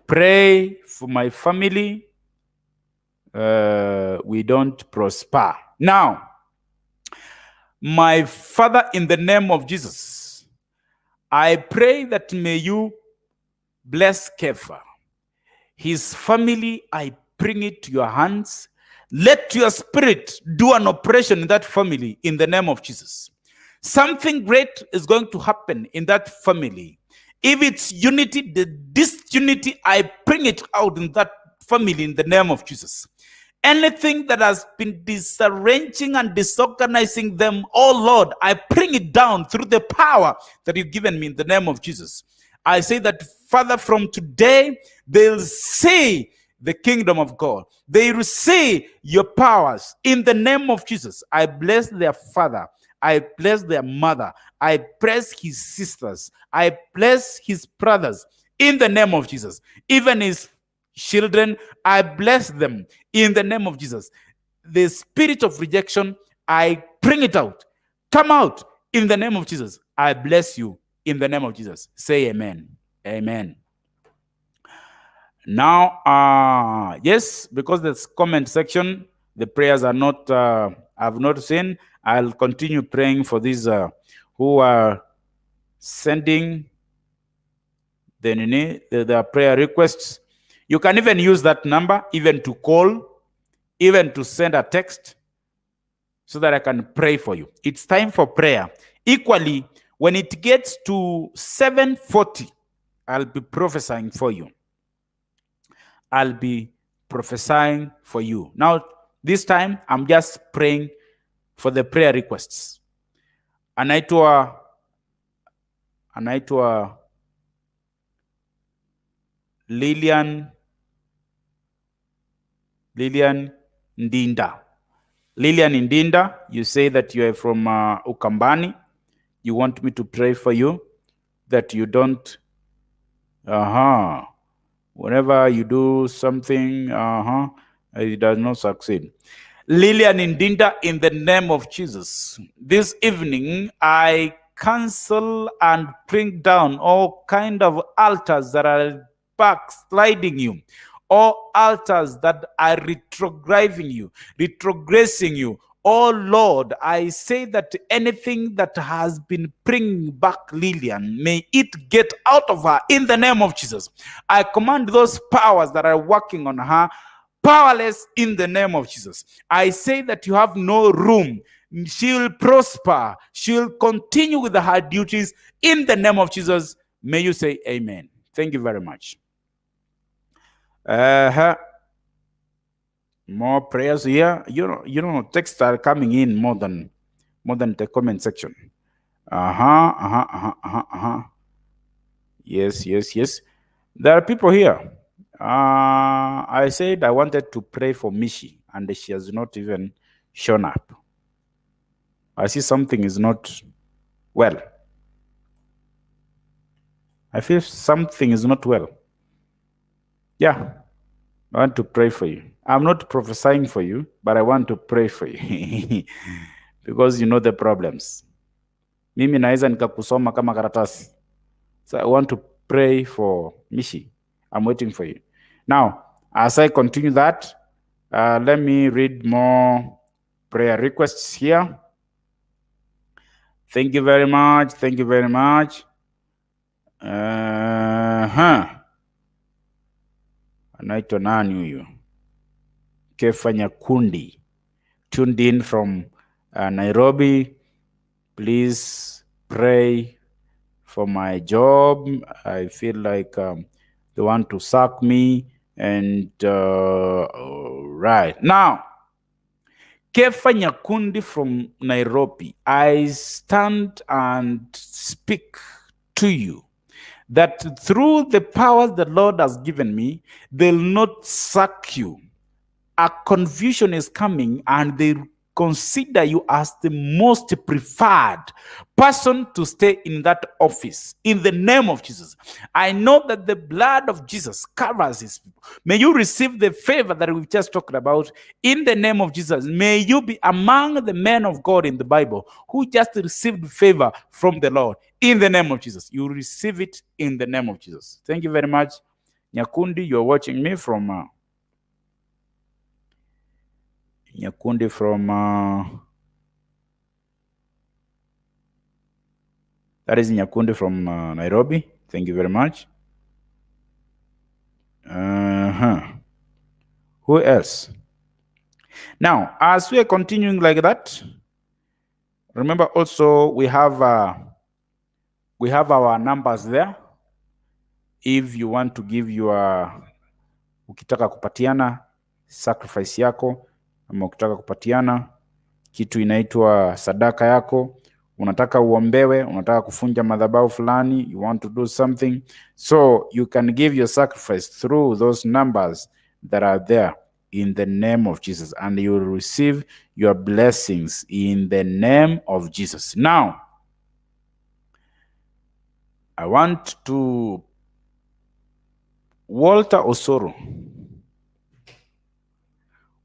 Pray for my family. We don't prosper. Now, my Father, in the name of Jesus, I pray that may you bless Keva. His family, I bring it to your hands. Let your spirit do an operation in that family in the name of Jesus. Something great is going to happen in that family. If it's unity, the disunity, I bring it out in that family in the name of Jesus. Anything that has been disarranging and disorganizing them, oh Lord, I bring it down through the power that you've given me in the name of Jesus. I say that, Father, from today, they'll see the kingdom of God. They will see your powers in the name of Jesus. I bless their father. I bless their mother. I bless his sisters. I bless his brothers in the name of Jesus. Even his children, I bless them in the name of Jesus. The spirit of rejection, I bring it out. Come out in the name of Jesus. I bless you in the name of Jesus. Say amen. Amen. Now, yes, because this comment section, the prayers are not, I've not seen. I'll continue praying for these who are sending the prayer requests. You can even use that number, even to call, even to send a text, so that I can pray for you. It's time for prayer. Equally, when it gets to 7:40, I'll be prophesying for you. I'll be prophesying for you. Now, this time, I'm just praying for the prayer requests. Anaitwa Lilian Ndinda. Lilian Ndinda, you say that you are from Ukambani. You want me to pray for you that you don't. Whenever you do something, it does not succeed. Lillian Indinda, in the name of Jesus, this evening I cancel and bring down all kind of altars that are backsliding you, all altars that are retrograding you, retrogressing you. Oh Lord, I say that anything that has been bringing back Lillian, may it get out of her in the name of Jesus. I command those powers that are working on her powerless in the name of Jesus. I say that you have no room. She will prosper. She will continue with her duties in the name of Jesus. May you say amen. Thank you very much. More prayers here. Texts are coming in more than the comment section. Yes. There are people here. I said I wanted to pray for Mishi, and she has not even shown up. I see something is not well. I feel something is not well. Yeah, I want to pray for you. I'm not prophesying for you, but I want to pray for you because you know the problems. Mimi naweza nikakusoma kama karatasi. So I want to pray for Mishi. I'm waiting for you. Now, as I continue that, let me read more prayer requests here. Thank you very much. Thank you very much. Anaitwa nani huyu? Kefa Nyakundi, tuned in from Nairobi. Please pray for my job. I feel like they want to sack me. And right now, Kefa Nyakundi from Nairobi, I stand and speak to you that through the powers the Lord has given me, they'll not sack you. A confusion is coming, and they consider you as the most preferred person to stay in that office. In the name of Jesus, I know that the blood of Jesus covers his people. May you receive the favor that we've just talked about. In the name of Jesus, may you be among the men of God in the Bible who just received favor from the Lord. In the name of Jesus, you receive it in the name of Jesus. Thank you very much. Nyakundi, you're watching me from Nyakundi from that is Nyakundi from Nairobi. Thank you very much. Who else? Now, as we are continuing like that, remember also we have our numbers there. If you want to give your ukitaka kupatiana sacrifice yako, ama ukitaka kupatiana kitu inaitwa sadaka yako, unataka uombewe, unataka kufunja madhabahu fulani, you want to do something, so you can give your sacrifice through those numbers that are there in the name of Jesus, and you will receive your blessings in the name of Jesus. Now, I want to Walter Osoro.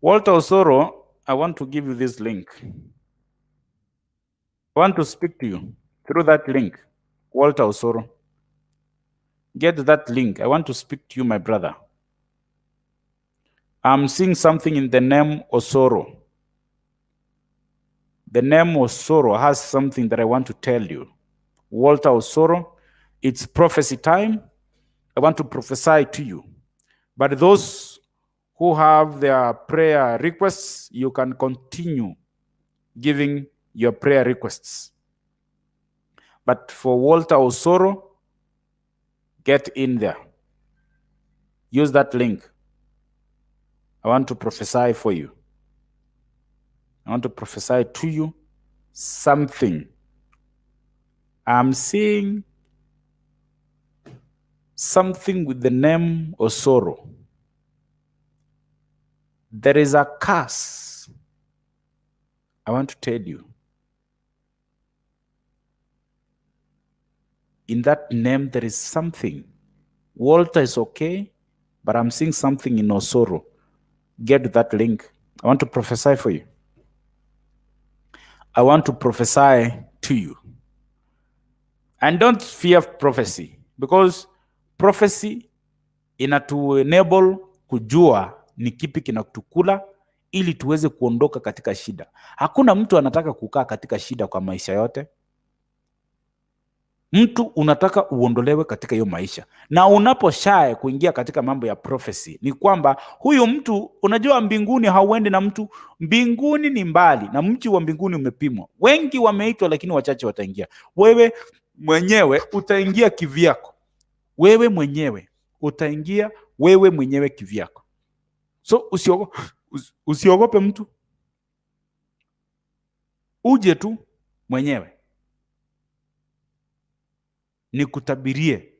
Walter Osoro, I want to give you this link. I want to speak to you through that link. Walter Osoro, get that link. I want to speak to you, my brother. I'm seeing something in the name Osoro. The name Osoro has something that I want to tell you. Walter Osoro, it's prophecy time. I want to prophesy to you. But those who have their prayer requests, you can continue giving your prayer requests. But for Walter Osoro, get in there. Use that link. I want to prophesy for you. I want to prophesy to you something. I'm seeing something with the name Osoro. There is a curse. I want to tell you. In that name, there is something. Walter is okay, but I'm seeing something in Osoro. Get that link. I want to prophesy for you. I want to prophesy to you. And don't fear prophecy, because prophecy inatu enable kujua ni kipi kinatukula ili tuweze kuondoka katika shida. Hakuna mtu anataka kukaa katika shida kwa maisha yote. Mtu unataka uondolewe katika hiyo maisha. Na unaposhae kuingia katika mambo ya prophecy, ni kwamba huyu mtu, unajua mbinguni hauendi na mtu. Mbinguni ni mbali na mji wa mbinguni umepimwa. Wengi wameitwa lakini wachache wataingia. Wewe mwenyewe utaingia kivyako. Wewe mwenyewe utaingia wewe mwenyewe kivyako. So usiogope mtu. Uje tu mwenyewe. Nikutabirie,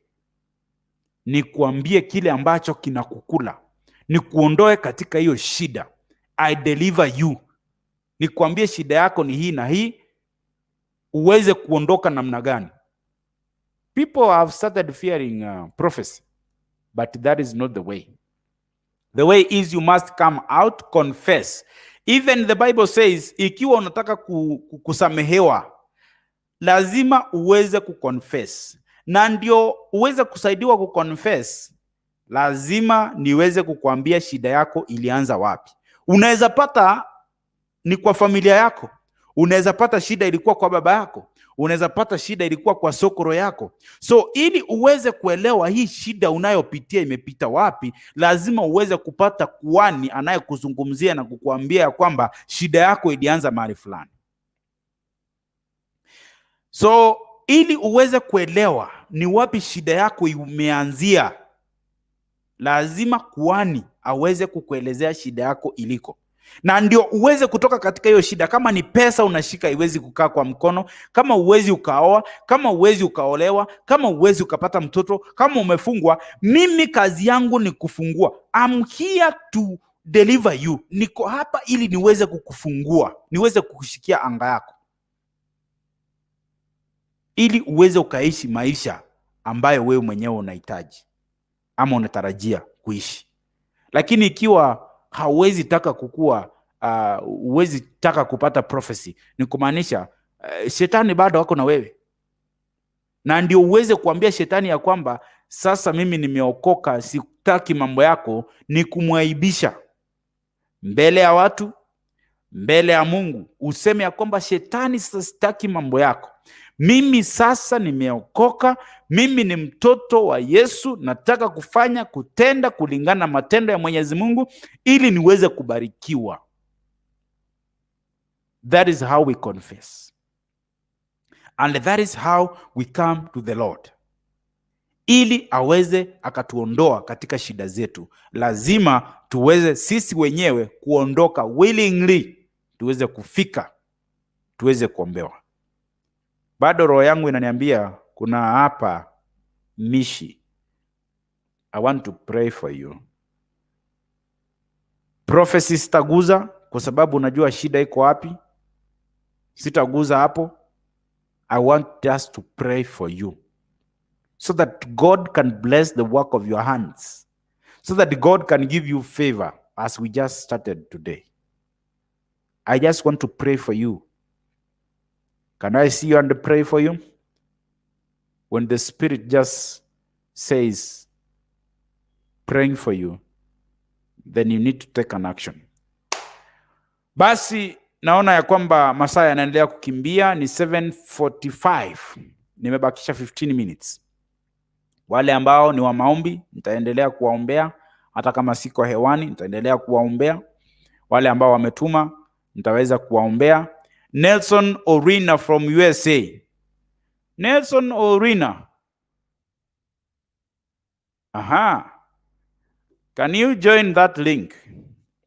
nikuambie kile ambacho kinakukula, nikuondoe katika hiyo shida. I deliver you. Nikuambie shida yako ni hii na hii, uweze kuondoka namna gani. People have started fearing prophecy, but that is not the way. The way is you must come out, confess. Even the Bible says, ikiwa unataka kusamehewa, lazima uweze kuconfess. Na ndio uweze kusaidiwa kuconfess, lazima niweze kukuambia shida yako ilianza wapi. Unaweza pata ni kwa familia yako. Unaweza pata shida ilikuwa kwa baba yako. Unaweza pata shida ilikuwa kwa sokoro yako. So ili uweze kuelewa hii shida unayopitia imepita wapi, lazima uweze kupata kuhani anayekuzungumzia na kukuambia ya kwamba shida yako ilianza mahali fulani. So ili uweze kuelewa ni wapi shida yako imeanzia, lazima kuhani aweze kukuelezea shida yako iliko. Na ndio uweze kutoka katika hiyo shida. Kama ni pesa unashika, iwezi kukaa kwa mkono. Kama uwezi ukaoa, kama uwezi ukaolewa, kama uwezi ukapata mtoto, kama umefungwa, mimi kazi yangu ni kufungua. I'm here to deliver you. Niko hapa ili niweze kukufungua, niweze kukushikia anga yako, ili uweze ukaishi maisha ambayo wewe mwenyewe unahitaji ama unatarajia kuishi. Lakini ikiwa hauwezi taka kukua, uwezi taka kupata prophecy, ni kumaanisha shetani bado wako na wewe. Na ndio uweze kuambia shetani ya kwamba sasa mimi nimeokoka, sitaki mambo yako, ni kumwaibisha mbele ya watu, mbele ya Mungu. Useme ya kwamba shetani, sasa sitaki mambo yako. Mimi sasa nimeokoka, mimi ni mtoto wa Yesu, nataka kutenda kulingana na matendo ya Mwenyezi Mungu ili niweze kubarikiwa. That is how we confess. And that is how we come to the Lord. Ili aweze akatuondoa katika shida zetu, lazima tuweze sisi wenyewe kuondoka willingly, tuweze kufika, tuweze kuombewa. Bado roho yangu inaniambia kuna hapa mishi. I want to pray for you. Prophecy sitaguza kwa sababu unajua shida iko wapi. Sitaguza hapo. I want just to pray for you, so that God can bless the work of your hands, so that God can give you favor as we just started today. I just want to pray for you. Can I see you and pray for you? When the Spirit just says praying for you, then you need to take an action. Basi naona ya kwamba masaa yanaendelea kukimbia, ni 7:45. Nimebakisha 15 minutes. Wale ambao ni wa maombi, nitaendelea kuwaombea. Hata kama siko hewani, nitaendelea kuwaombea. Wale ambao wametuma, nitaweza kuwaombea. Nelson Orina from USA. Nelson Orina. Aha. Can you join that link?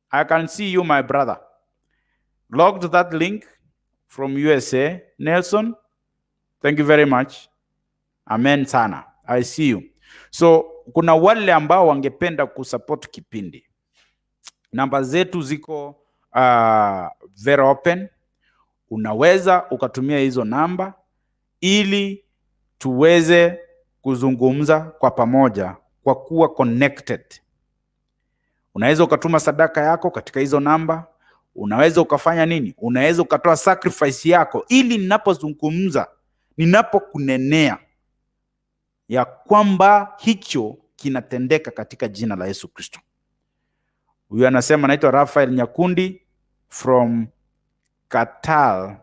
I can see you, my brother. Logged that link from USA. Nelson, thank you very much. Amen sana. I see you. So, kuna wale ambao wangependa kusupport kipindi. Namba zetu ziko very open. Unaweza ukatumia hizo namba ili tuweze kuzungumza kwa pamoja, kwa kuwa connected. Unaweza ukatuma sadaka yako katika hizo namba. Unaweza ukafanya nini? Unaweza ukatoa sacrifice yako, ili ninapozungumza, ninapokunenea ya kwamba hicho kinatendeka katika jina la Yesu Kristo. Huyu anasema anaitwa Rafael Nyakundi from Qatar.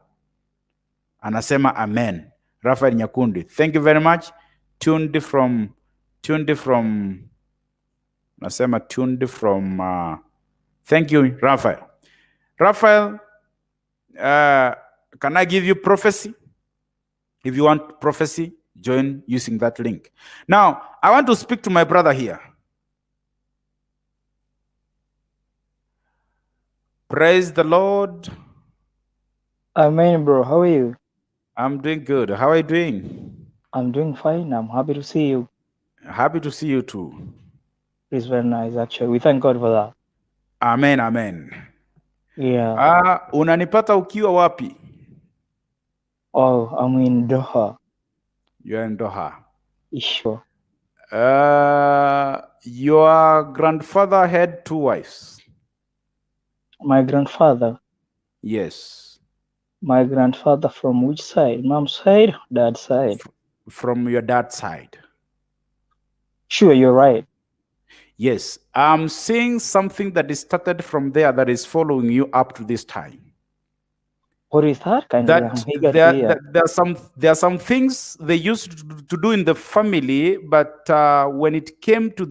Anasema amen. Rafael Nyakundi, thank you very much. Tuned from nasema tuned from thank you Rafael. Rafael, can I give you prophecy? If you want prophecy, join using that link. Now, I want to speak to my brother here. Praise the Lord. Amen, bro. How are you? I'm doing good. How are you doing? I'm doing fine. I'm happy to see you. Happy to see you too. It's very nice, actually. We thank God for that. Amen, amen. Yeah. Unanipata ukiwa wapi? Oh, I'm in Doha. You're in Doha. Sure. Your grandfather had 2 wives. My grandfather? Yes. My grandfather from which side? Mom's side, dad's side? From your dad's side. Sure, you're right. Yes. I'm seeing something that is started from there that is following you up to this time. What is that? There are some things they used to do in the family, but when it came to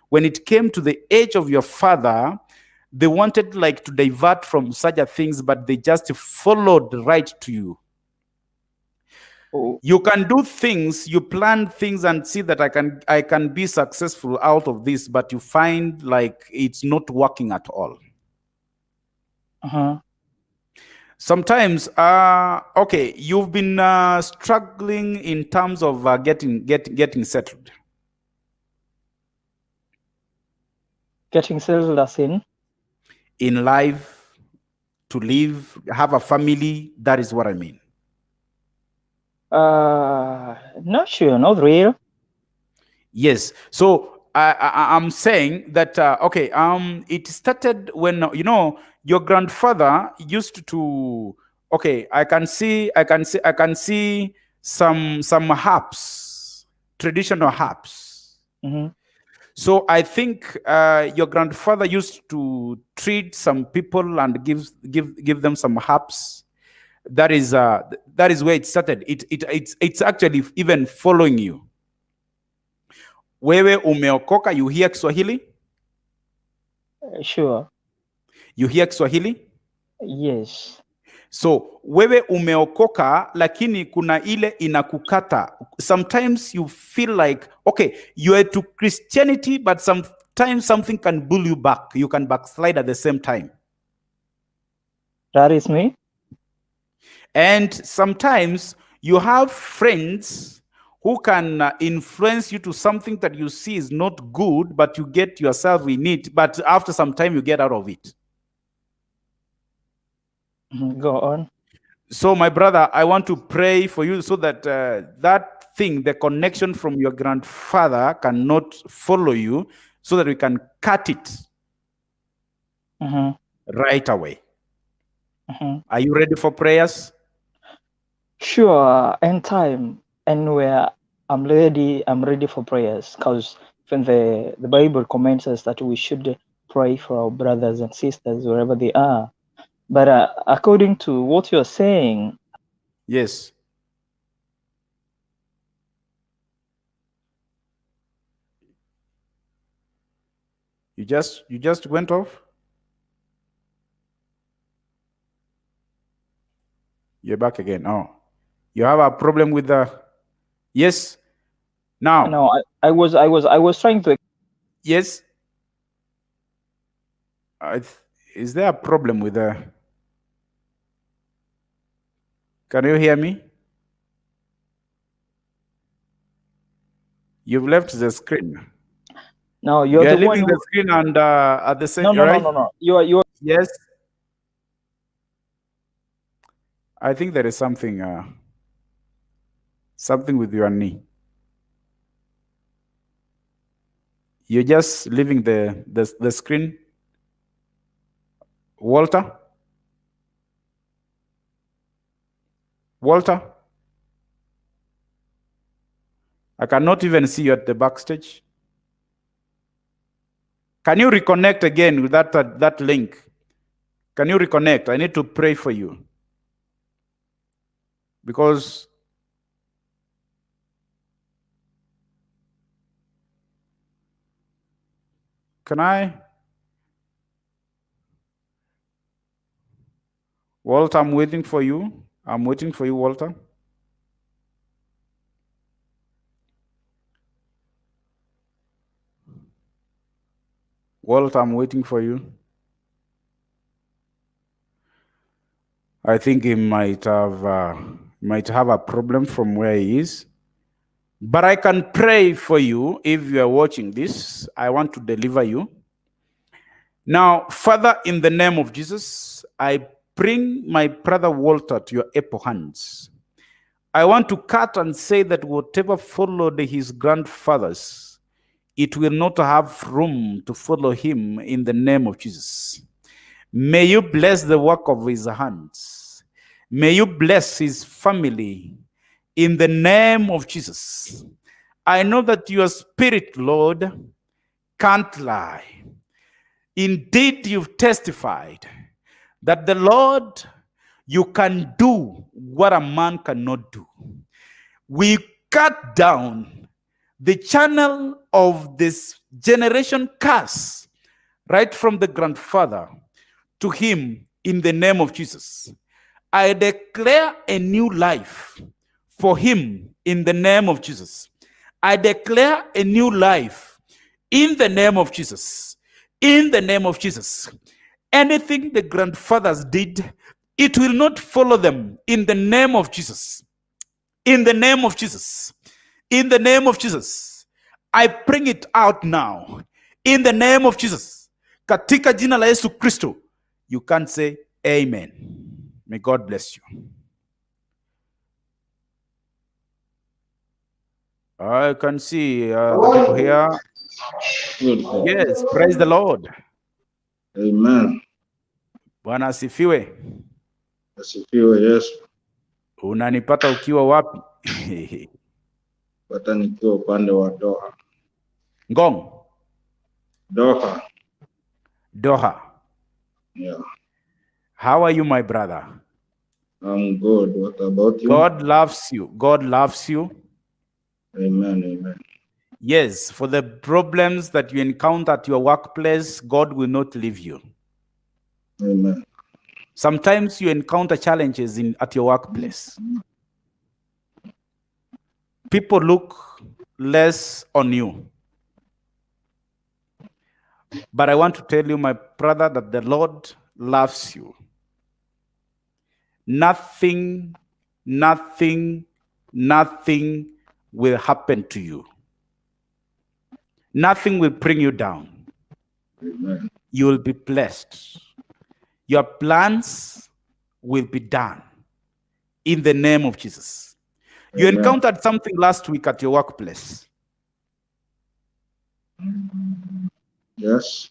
when it came to the age of your father, they wanted like to divert from such a things, but they just followed right to you. Oh. You can do things, you plan things and see that I can be successful out of this, but you find like it's not working at all. Sometimes, okay, you've been struggling in terms of getting settled. Getting settled as in? In life, to live, have a family, that is what I mean. Not sure, not real. Yes. So I'm saying that, okay, it started when, your grandfather used to, okay, I can see some herbs, traditional herbs. So I think your grandfather used to treat some people and give them some herbs. That is where it started. It's actually even following you. Wewe umeokoka, you hear Kiswahili? Sure. You hear Kiswahili? Yes. So wewe umeokoka, lakini kuna ile inakukata. Sometimes you feel like, okay, you are to Christianity, but sometimes something can pull you back. You can backslide at the same time. That is me. And sometimes you have friends who can influence you to something that you see is not good, but you get yourself in it, but after some time you get out of it. Go on. So my brother, I want to pray for you so that that thing, the connection from your grandfather cannot follow you, so that we can cut it right away. Are you ready for prayers? Sure, anytime, anywhere, I'm ready for prayers, because when the Bible commands us that we should pray for our brothers and sisters wherever they are. But according to what you're saying, yes, you just went off. You're back again. Oh, you have a problem with the yes. Now, no, I was trying to. Yes. Is there a problem with the? Can you hear me? You've left the screen. No, you're the leaving the screen and at the same. No, right? no. You're. Yes. I think there is something with your knee. You're just leaving the screen. Walter? Walter? I cannot even see you at the backstage. Can you reconnect again with that link? Can you reconnect? I need to pray for you. Because can I? Walter, I'm waiting for you. I'm waiting for you, Walter. Walter, I'm waiting for you. I think he might have a problem from where he is. But I can pray for you if you are watching this. I want to deliver you. Now, Father, in the name of Jesus, I bring my brother Walter to your able hands. I want to cut and say that whatever followed his grandfathers, it will not have room to follow him in the name of Jesus. May you bless the work of his hands. May you bless his family in the name of Jesus. I know that your spirit, Lord, can't lie. Indeed, you've testified that the Lord, you can do what a man cannot do. We cut down the channel of this generation curse right from the grandfather to him in the name of Jesus. I declare a new life for him in the name of Jesus. I declare a new life in the name of Jesus. In the name of Jesus. Anything the grandfathers did, it will not follow them in the name of Jesus. In the name of Jesus. In the name of Jesus. I bring it out now. In the name of Jesus. Katika jina la Yesu Kristo. You can say amen. May God bless you. I can see the people here. Yes, praise the Lord. Amen. Bwana asifiwe. Asifiwe Yesu. Unanipata ukiwa wapi? Pata nikiwa upande wa Doha. Ngong. Doha. Doha. Yeah. How are you, my brother? I'm good. What about you? God loves you. God loves you. Amen. Amen. Yes, for the problems that you encounter at your workplace, God will not leave you. Amen. Sometimes you encounter challenges at your workplace. People look less on you. But I want to tell you, my brother, that the Lord loves you. Nothing will happen to you. Nothing will bring you down. Amen. You will be blessed. Your plans will be done in the name of Jesus. You Amen. encountered something last week at your workplace. Yes.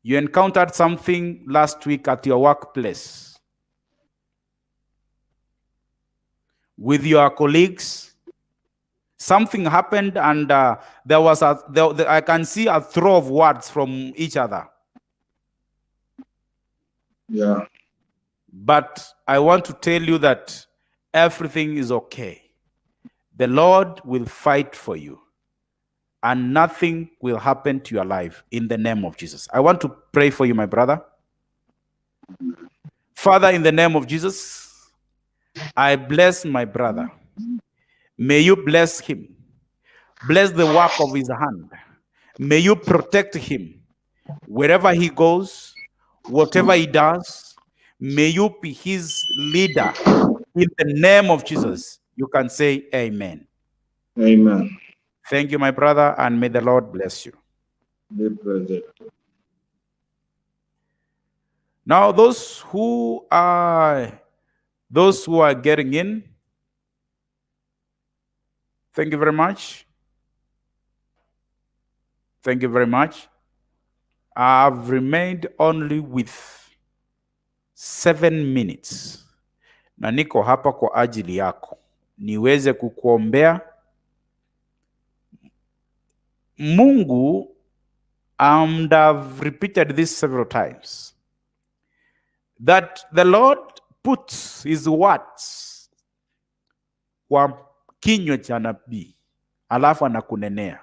You encountered something last week at your workplace with your colleagues. Something happened, and there was I can see a throw of words from each other. Yeah. But I want to tell you that everything is okay. The Lord will fight for you, and nothing will happen to your life in the name of Jesus. I want to pray for you, my brother. Father, in the name of Jesus, I bless my brother. May you bless him. Bless the work of his hand. May you protect him wherever he goes, whatever he does. May you be his leader in the name of Jesus. You can say amen. Amen. Thank you, my brother, and may the Lord bless you. Be present. Now, those who are getting in, thank you very much. Thank you very much. I've remained only with 7 minutes. Na niko hapa kwa ajili yako. Niweze kukuombea. Mungu, and I've repeated this several times, that the Lord puts his words kwa kinywa cha nabii, alafu anakunenea,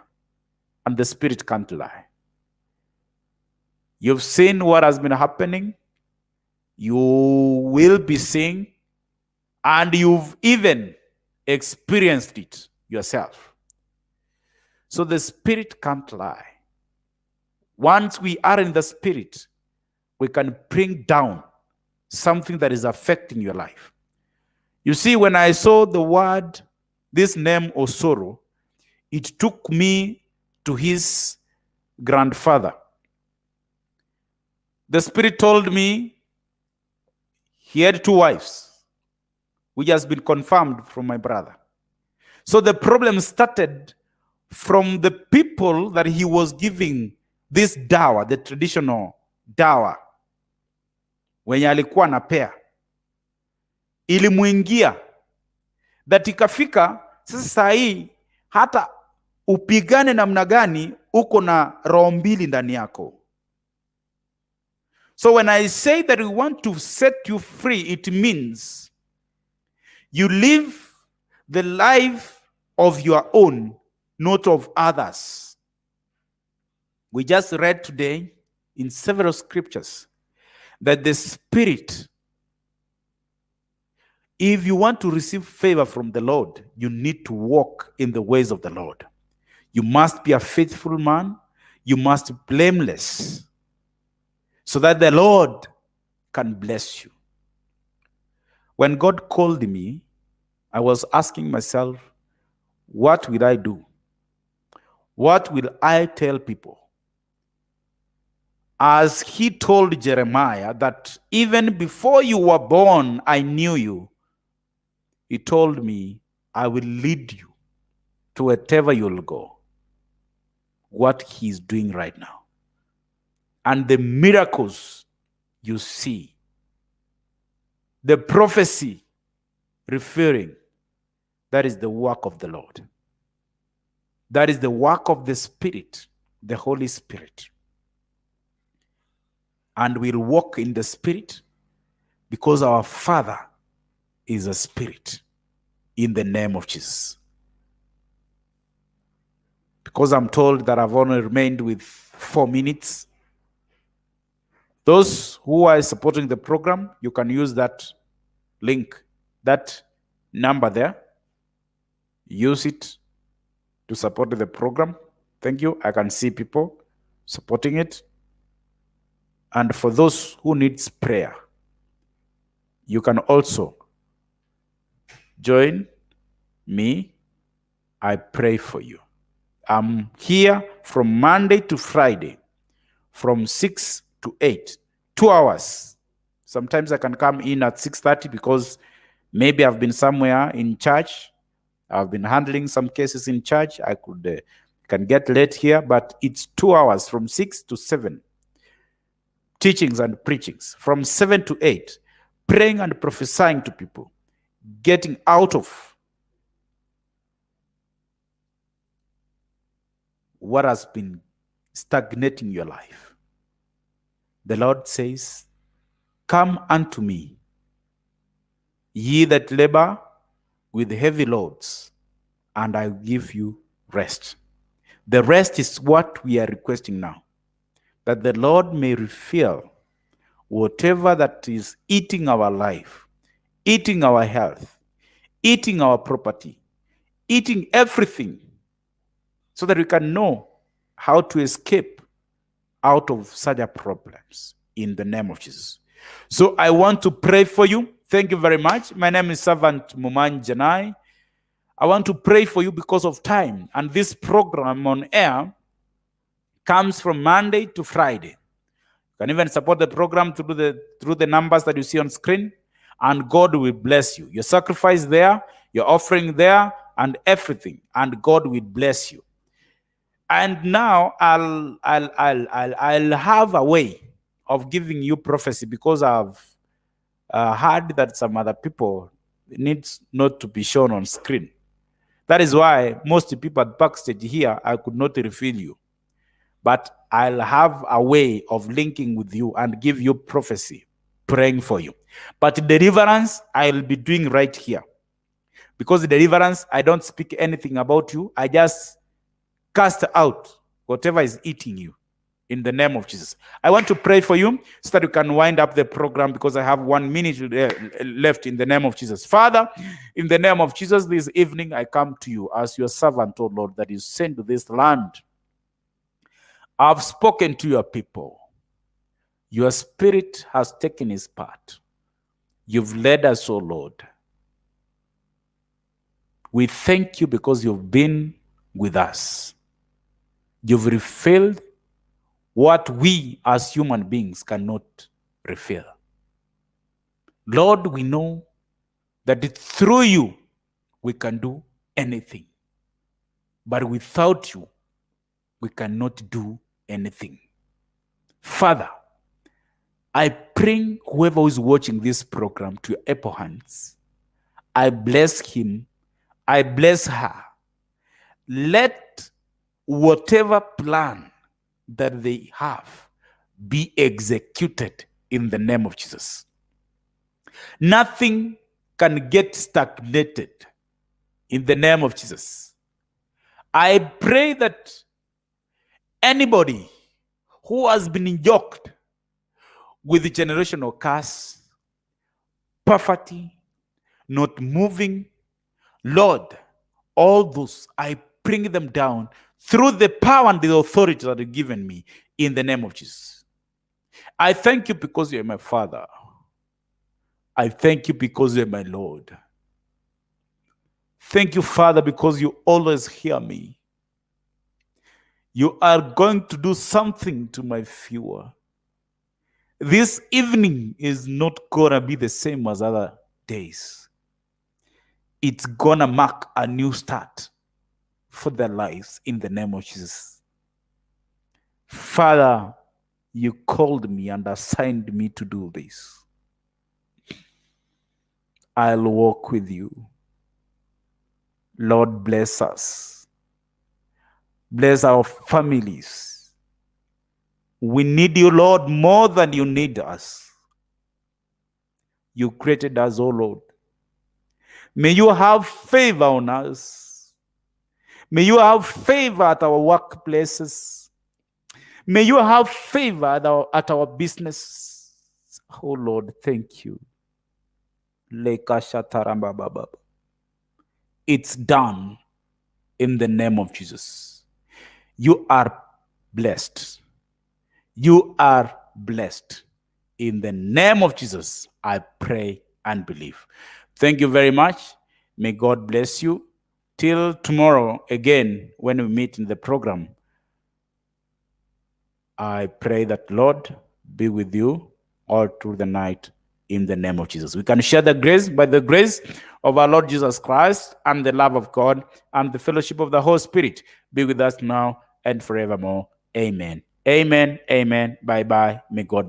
and the Spirit can't lie. You've seen what has been happening. You will be seeing, and you've even experienced it yourself. So the Spirit can't lie. Once we are in the Spirit, we can bring down something that is affecting your life. You see, when I saw the word, this name Osoro, it took me to his grandfather. The Spirit told me he had 2 wives, which has been confirmed from my brother. So the problem started from the people that he was giving this dawa, the traditional dawa, wenye alikuwa anapea, ilimuingia, that ikafika sasa saa hii hata upigane namna gani uko na roho mbili ndani yako. So when I say that we want to set you free, it means you live the life of your own, not of others. We just read today in several scriptures that the Spirit, if you want to receive favor from the Lord, you need to walk in the ways of the Lord. You must be a faithful man. You must be blameless, so that the Lord can bless you. When God called me, I was asking myself, what will I do? What will I tell people? As he told Jeremiah that even before you were born, I knew you. He told me, I will lead you to wherever you'll go. What he's doing right now. And the miracles you see, the prophecy referring, that is the work of the Lord. That is the work of the Spirit, the Holy Spirit. And we'll walk in the Spirit because our Father is a Spirit, in the name of Jesus. Because I'm told that I've only remained with 4 minutes, those who are supporting the program, you can use that link, that number there. Use it to support the program. Thank you. I can see people supporting it. And for those who needs prayer, you can also join me. I pray for you. I'm here from Monday to Friday, from 6 to 8, 2 hours. Sometimes I can come in at 6:30 because maybe I've been somewhere in church. I've been handling some cases in church. I can get late here, but it's 2 hours from 6 to 7. Teachings and preachings. From 7 to 8, praying and prophesying to people, getting out of what has been stagnating your life. The Lord says, come unto me, ye that labor with heavy loads, and I will give you rest. The rest is what we are requesting now, that the Lord may refill whatever that is eating our life, eating our health, eating our property, eating everything, so that we can know how to escape out of such problems in the name of Jesus. So I want to pray for you. Thank you very much. My name is Servant Janai. I want to pray for you because of time. And this program on air comes from Monday to Friday. You can even support the program through the numbers that you see on screen, and God will bless you. Your sacrifice there, your offering there, and everything, and God will bless you. And now I'll have a way of giving you prophecy, because I've heard that some other people needs not to be shown on screen. That is why most people at backstage here, I could not reveal you. But I'll have a way of linking with you and give you prophecy, praying for you. But deliverance, I'll be doing right here. Because deliverance, I don't speak anything about you. I just cast out whatever is eating you in the name of Jesus. I want to pray for you so that you can wind up the program, because I have 1 minute left in the name of Jesus. Father, in the name of Jesus, this evening I come to you as your servant, oh Lord, that is sent to this land. I've spoken to your people. Your spirit has taken his part. You've led us, oh Lord. We thank you because you've been with us. You've revealed what we as human beings cannot reveal. Lord, we know that through you we can do anything. But without you, we cannot do anything. Father, I bring whoever is watching this program to your able hands. I bless him. I bless her. Let whatever plan that they have be executed in the name of Jesus. Nothing can get stagnated in the name of Jesus. I pray that anybody who has been yoked with the generational curse, poverty, not moving, Lord, all those, I bring them down through the power and the authority that you've given me in the name of Jesus. I thank you because you're my Father. I thank you because you're my Lord. Thank you, Father, because you always hear me. You are going to do something to my viewer. This evening is not going to be the same as other days. It's going to mark a new start for their lives in the name of Jesus. Father, you called me and assigned me to do this. I'll walk with you. Lord, bless us. Bless our families. We need you, Lord, more than you need us. You created us, oh Lord. May you have favor on us. May you have favor at our workplaces. May you have favor at our business. Oh Lord, thank you. It's done in the name of Jesus. You are blessed. You are blessed. In the name of Jesus, I pray and believe. Thank you very much. May God bless you. Till tomorrow, again, when we meet in the program, I pray that Lord be with you all through the night in the name of Jesus. We can share the grace by the grace of our Lord Jesus Christ and the love of God and the fellowship of the Holy Spirit be with us now and forevermore. Amen. Amen. Amen. Bye-bye. May God